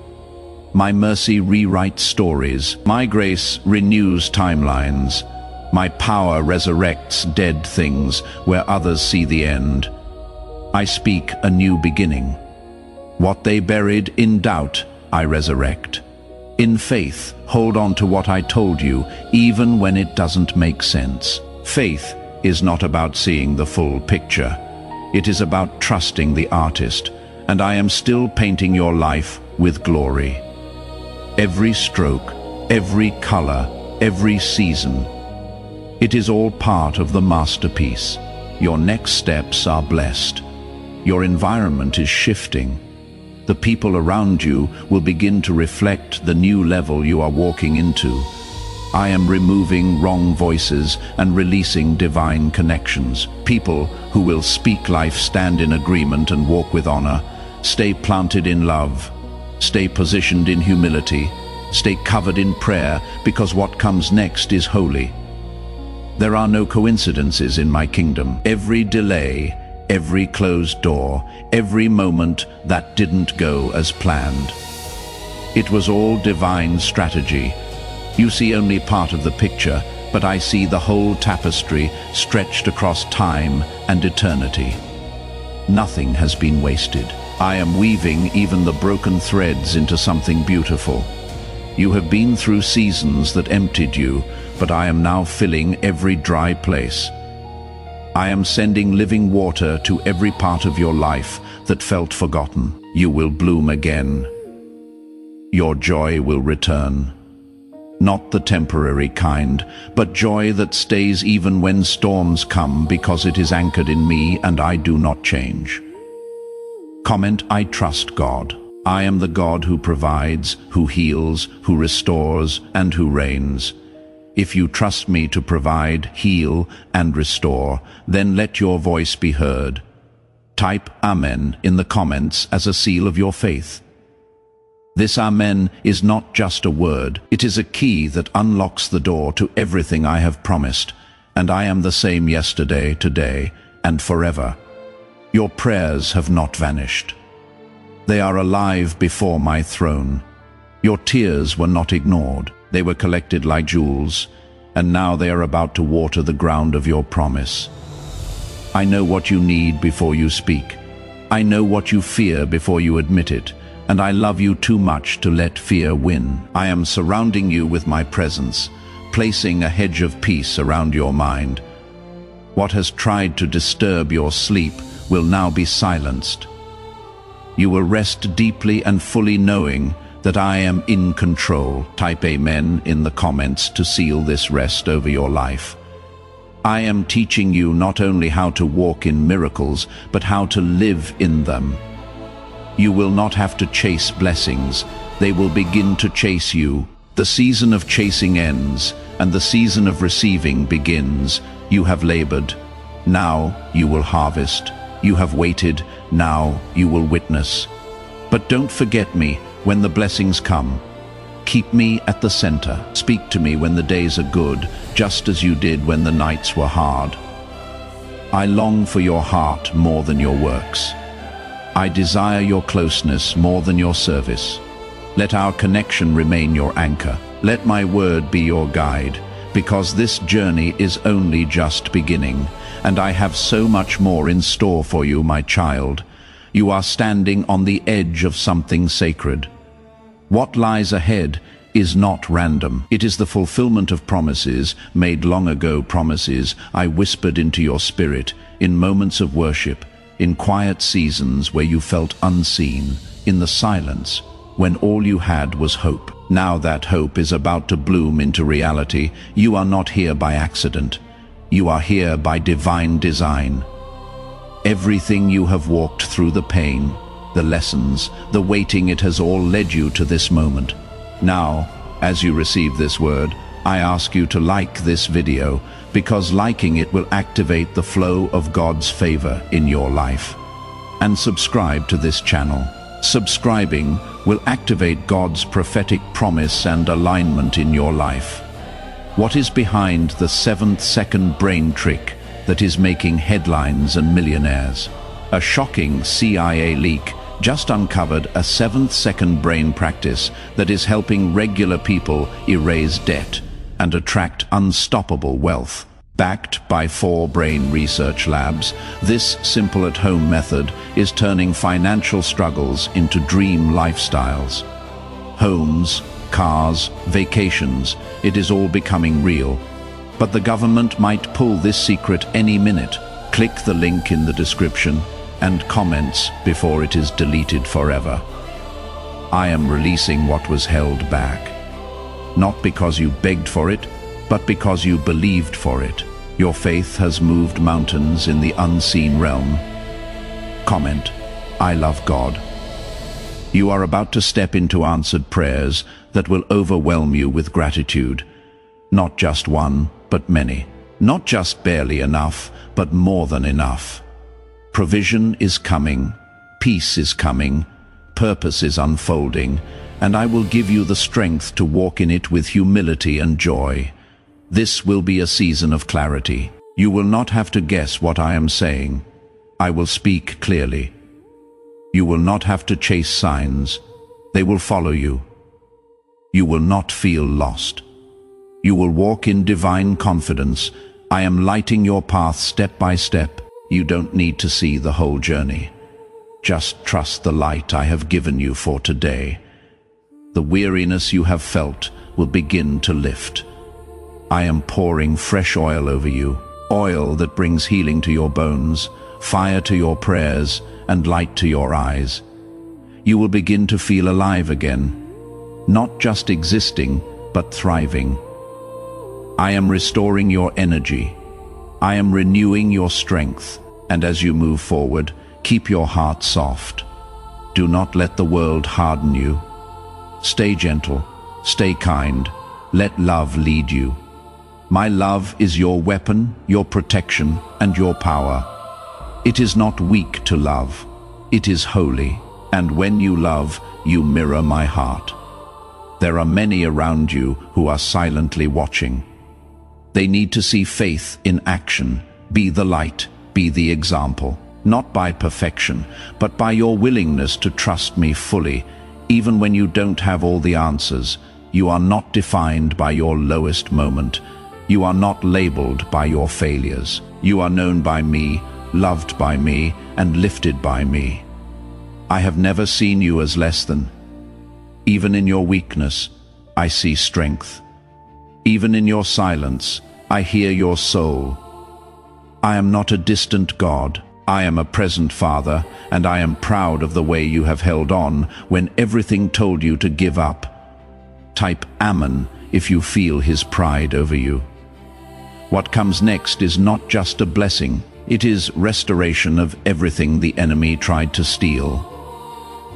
My mercy rewrites stories. My grace renews timelines. My power resurrects dead things where others see the end. I speak a new beginning. What they buried in doubt, I resurrect. In faith, hold on to what I told you, even when it doesn't make sense. Faith is not about seeing the full picture. It is about trusting the artist, and I am still painting your life with glory. Every stroke, every color, every season, it is all part of the masterpiece. Your next steps are blessed. Your environment is shifting. The people around you will begin to reflect the new level you are walking into. I am removing wrong voices and releasing divine connections. People who will speak life, stand in agreement and walk with honor. Stay planted in love. Stay positioned in humility. Stay covered in prayer, because what comes next is holy. There are no coincidences in my kingdom. Every delay, every closed door, every moment that didn't go as planned, it was all divine strategy. You see only part of the picture, but I see the whole tapestry stretched across time and eternity. Nothing has been wasted. I am weaving even the broken threads into something beautiful. You have been through seasons that emptied you, but I am now filling every dry place. I am sending living water to every part of your life that felt forgotten. You will bloom again. Your joy will return. Not the temporary kind, but joy that stays even when storms come, because it is anchored in me and I do not change. Comment, I trust God. I am the God who provides, who heals, who restores, and who reigns. If you trust me to provide, heal, and restore, then let your voice be heard. Type Amen in the comments as a seal of your faith. This Amen is not just a word, it is a key that unlocks the door to everything I have promised, and I am the same yesterday, today, and forever. Your prayers have not vanished. They are alive before my throne. Your tears were not ignored. They were collected like jewels, and now they are about to water the ground of your promise. I know what you need before you speak. I know what you fear before you admit it, and I love you too much to let fear win. I am surrounding you with my presence, placing a hedge of peace around your mind. What has tried to disturb your sleep will now be silenced. You will rest deeply and fully knowing that I am in control. Type Amen in the comments to seal this rest over your life. I am teaching you not only how to walk in miracles, but how to live in them. You will not have to chase blessings. They will begin to chase you. The season of chasing ends, and the season of receiving begins. You have labored. Now you will harvest. You have waited. Now you will witness. But don't forget me when the blessings come. Keep me at the center. Speak to me when the days are good, just as you did when the nights were hard. I long for your heart more than your works. I desire your closeness more than your service. Let our connection remain your anchor. Let my word be your guide, because this journey is only just beginning, and I have so much more in store for you, my child. You are standing on the edge of something sacred. What lies ahead is not random. It is the fulfillment of promises made long ago, promises I whispered into your spirit in moments of worship, in quiet seasons where you felt unseen, in the silence when all you had was hope. Now that hope is about to bloom into reality. You are not here by accident. You are here by divine design. Everything you have walked through, the pain, the lessons, the waiting, it has all led you to this moment. Now, as you receive this word, I ask you to like this video, because liking it will activate the flow of God's favor in your life. And subscribe to this channel. Subscribing will activate God's prophetic promise and alignment in your life. What is behind the 7th-second brain trick that is making headlines and millionaires? A shocking CIA leak just uncovered a 7th-second brain practice that is helping regular people erase debt and attract unstoppable wealth. Backed by 4 brain research labs, this simple at-home method is turning financial struggles into dream lifestyles. Homes, cars, vacations, it is all becoming real. But the government might pull this secret any minute. Click the link in the description and comments before it is deleted forever. I am releasing what was held back. Not because you begged for it, but because you believed for it. Your faith has moved mountains in the unseen realm. Comment, I love God. You are about to step into answered prayers that will overwhelm you with gratitude. Not just one, but many. Not just barely enough, but more than enough. Provision is coming, peace is coming, purpose is unfolding, and I will give you the strength to walk in it with humility and joy. This will be a season of clarity. You will not have to guess what I am saying. I will speak clearly. You will not have to chase signs. They will follow you. You will not feel lost. You will walk in divine confidence. I am lighting your path step by step. You don't need to see the whole journey. Just trust the light I have given you for today. The weariness you have felt will begin to lift. I am pouring fresh oil over you, oil that brings healing to your bones, fire to your prayers, and light to your eyes. You will begin to feel alive again, not just existing, but thriving. I am restoring your energy. I am renewing your strength, and as you move forward, keep your heart soft. Do not let the world harden you. Stay gentle, stay kind, let love lead you. My love is your weapon, your protection, and your power. It is not weak to love, it is holy, and when you love, you mirror my heart. There are many around you who are silently watching. They need to see faith in action. Be the light, be the example, not by perfection, but by your willingness to trust me fully, even when you don't have all the answers. You are not defined by your lowest moment. You are not labeled by your failures. You are known by me, loved by me, and lifted by me. I have never seen you as less than. Even in your weakness, I see strength. Even in your silence, I hear your soul. I am not a distant God. I am a present Father, and I am proud of the way you have held on when everything told you to give up. Type Amen if you feel His pride over you. What comes next is not just a blessing. It is restoration of everything the enemy tried to steal.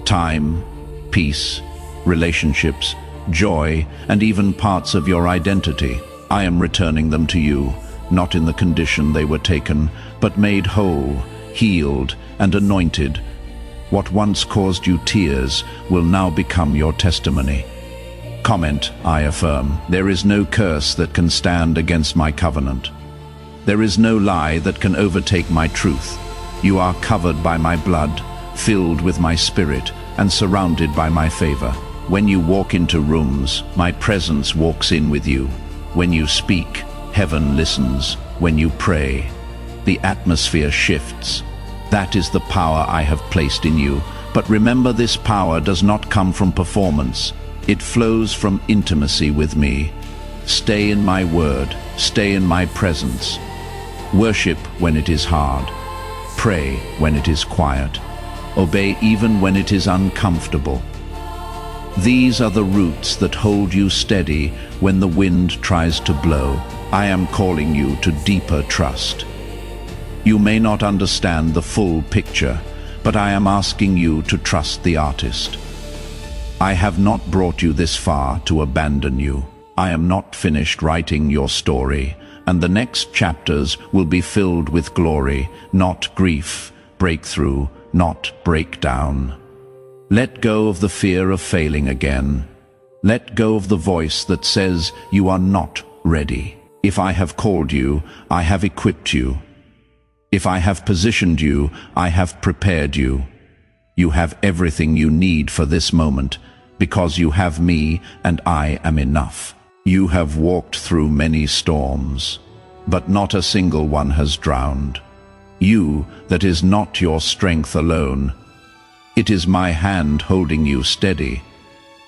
Time, peace, relationships, joy, and even parts of your identity. I am returning them to you, not in the condition they were taken, but made whole, healed, and anointed. What once caused you tears will now become your testimony. Comment, I affirm. There is no curse that can stand against my covenant. There is no lie that can overtake my truth. You are covered by my blood, filled with my spirit, and surrounded by my favor. When you walk into rooms, my presence walks in with you. When you speak, heaven listens. When you pray, the atmosphere shifts. That is the power I have placed in you. But remember, this power does not come from performance. It flows from intimacy with me. Stay in my word, stay in my presence. Worship when it is hard. Pray when it is quiet. Obey even when it is uncomfortable. These are the roots that hold you steady when the wind tries to blow. I am calling you to deeper trust. You may not understand the full picture, but I am asking you to trust the artist. I have not brought you this far to abandon you. I am not finished writing your story, and the next chapters will be filled with glory, not grief, breakthrough, not breakdown. Let go of the fear of failing again. Let go of the voice that says you are not ready. If I have called you, I have equipped you. If I have positioned you, I have prepared you. You have everything you need for this moment, because you have me and I am enough. You have walked through many storms, but not a single one has drowned. You, that is not your strength alone. It is my hand holding you steady.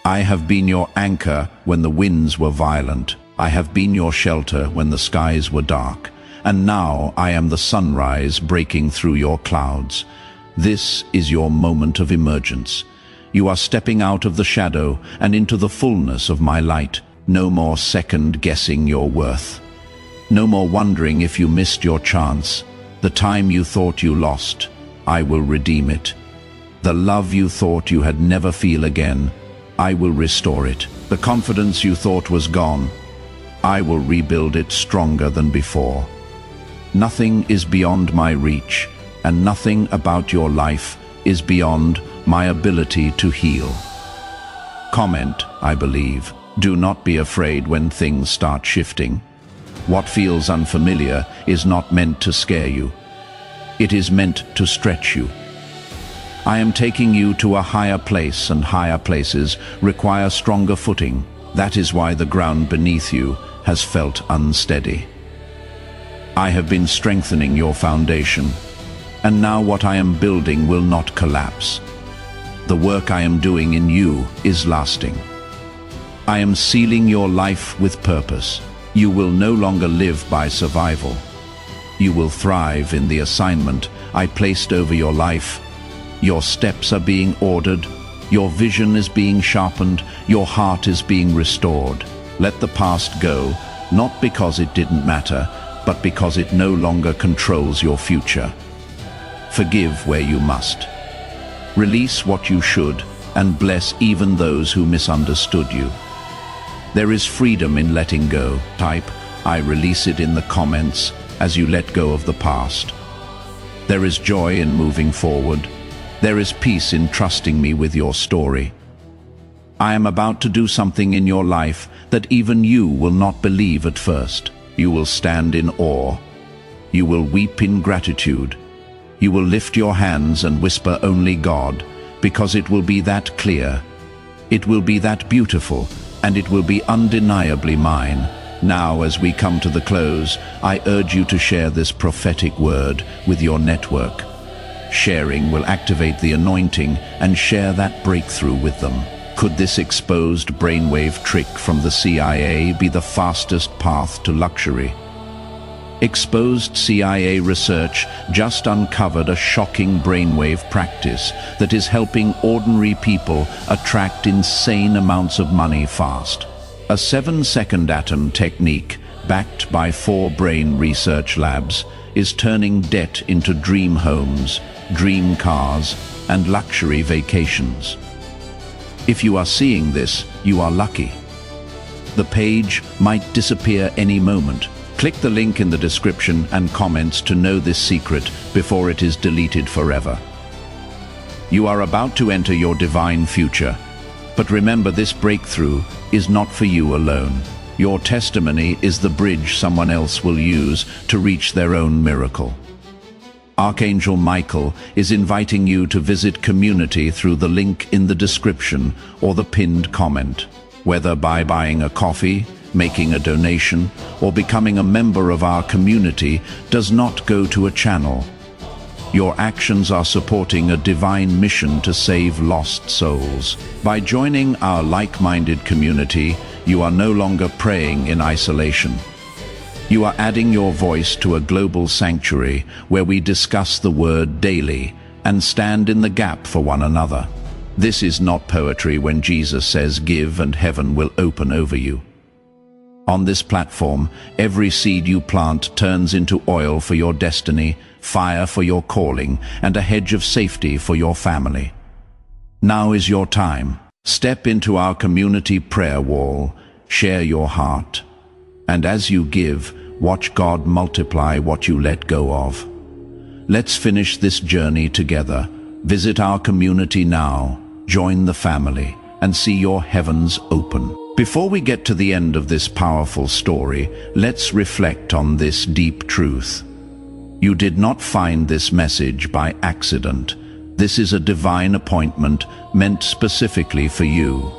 I have been your anchor when the winds were violent. I have been your shelter when the skies were dark. And now I am the sunrise breaking through your clouds. This is your moment of emergence. You are stepping out of the shadow and into the fullness of my light. No more second-guessing your worth. No more wondering if you missed your chance. The time you thought you lost, I will redeem it. The love you thought you had never feel again, I will restore it. The confidence you thought was gone, I will rebuild it stronger than before. Nothing is beyond my reach, and nothing about your life is beyond my ability to heal. Comment, I believe. Do not be afraid when things start shifting. What feels unfamiliar is not meant to scare you. It is meant to stretch you. I am taking you to a higher place, and higher places require stronger footing. That is why the ground beneath you has felt unsteady. I have been strengthening your foundation, and now what I am building will not collapse. The work I am doing in you is lasting. I am sealing your life with purpose. You will no longer live by survival. You will thrive in the assignment I placed over your life. Your steps are being ordered, your vision is being sharpened, your heart is being restored. Let the past go, not because it didn't matter, but because it no longer controls your future. Forgive where you must. Release what you should, and bless even those who misunderstood you. There is freedom in letting go. Type, I release it in the comments as you let go of the past. There is joy in moving forward. There is peace in trusting me with your story. I am about to do something in your life that even you will not believe at first. You will stand in awe. You will weep in gratitude. You will lift your hands and whisper only God, because it will be that clear. It will be that beautiful, and it will be undeniably mine. Now, as we come to the close, I urge you to share this prophetic word with your network. Sharing will activate the anointing and share that breakthrough with them. Could this exposed brainwave trick from the CIA be the fastest path to luxury? Exposed CIA research just uncovered a shocking brainwave practice that is helping ordinary people attract insane amounts of money fast. A 7-second atom technique, backed by 4 brain research labs, is turning debt into dream homes, dream cars, and luxury vacations. If you are seeing this, you are lucky. The page might disappear any moment. Click the link in the description and comments to know this secret before it is deleted forever. You are about to enter your divine future, but remember, this breakthrough is not for you alone. Your testimony is the bridge someone else will use to reach their own miracle. Archangel Michael is inviting you to visit community through the link in the description or the pinned comment. Whether by buying a coffee, making a donation, or becoming a member of our community does not go to a channel. Your actions are supporting a divine mission to save lost souls. By joining our like-minded community, you are no longer praying in isolation. You are adding your voice to a global sanctuary where we discuss the word daily and stand in the gap for one another. This is not poetry when Jesus says, "Give and heaven will open over you." On this platform, every seed you plant turns into oil for your destiny, fire for your calling, and a hedge of safety for your family. Now is your time. Step into our community prayer wall, share your heart, and as you give, watch God multiply what you let go of. Let's finish this journey together. Visit our community now, join the family, and see your heavens open. Before we get to the end of this powerful story, let's reflect on this deep truth. You did not find this message by accident. This is a divine appointment meant specifically for you.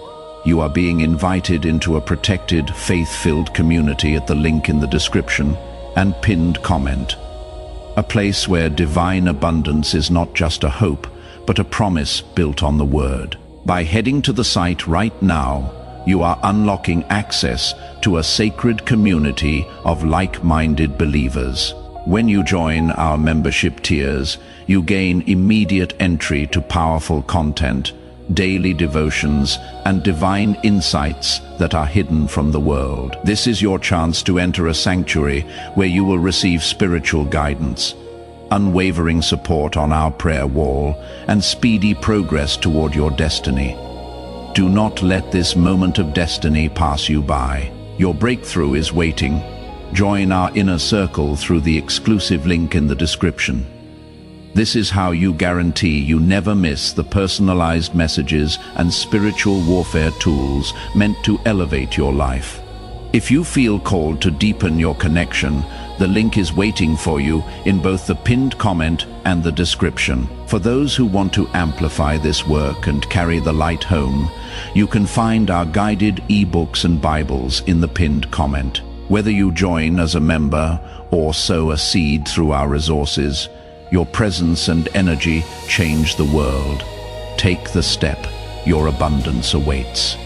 You are being invited into a protected, faith-filled community at the link in the description and pinned comment. A place where divine abundance is not just a hope, but a promise built on the Word. By heading to the site right now, you are unlocking access to a sacred community of like-minded believers. When you join our membership tiers, you gain immediate entry to powerful content, daily devotions, and divine insights that are hidden from the world. This is your chance to enter a sanctuary where you will receive spiritual guidance, unwavering support on our prayer wall, and speedy progress toward your destiny. Do not let this moment of destiny pass you by. Your breakthrough is waiting. Join our inner circle through the exclusive link in the description. This is how you guarantee you never miss the personalized messages and spiritual warfare tools meant to elevate your life. If you feel called to deepen your connection, the link is waiting for you in both the pinned comment and the description. For those who want to amplify this work and carry the light home, you can find our guided ebooks and Bibles in the pinned comment. Whether you join as a member or sow a seed through our resources, your presence and energy change the world. Take the step. Your abundance awaits.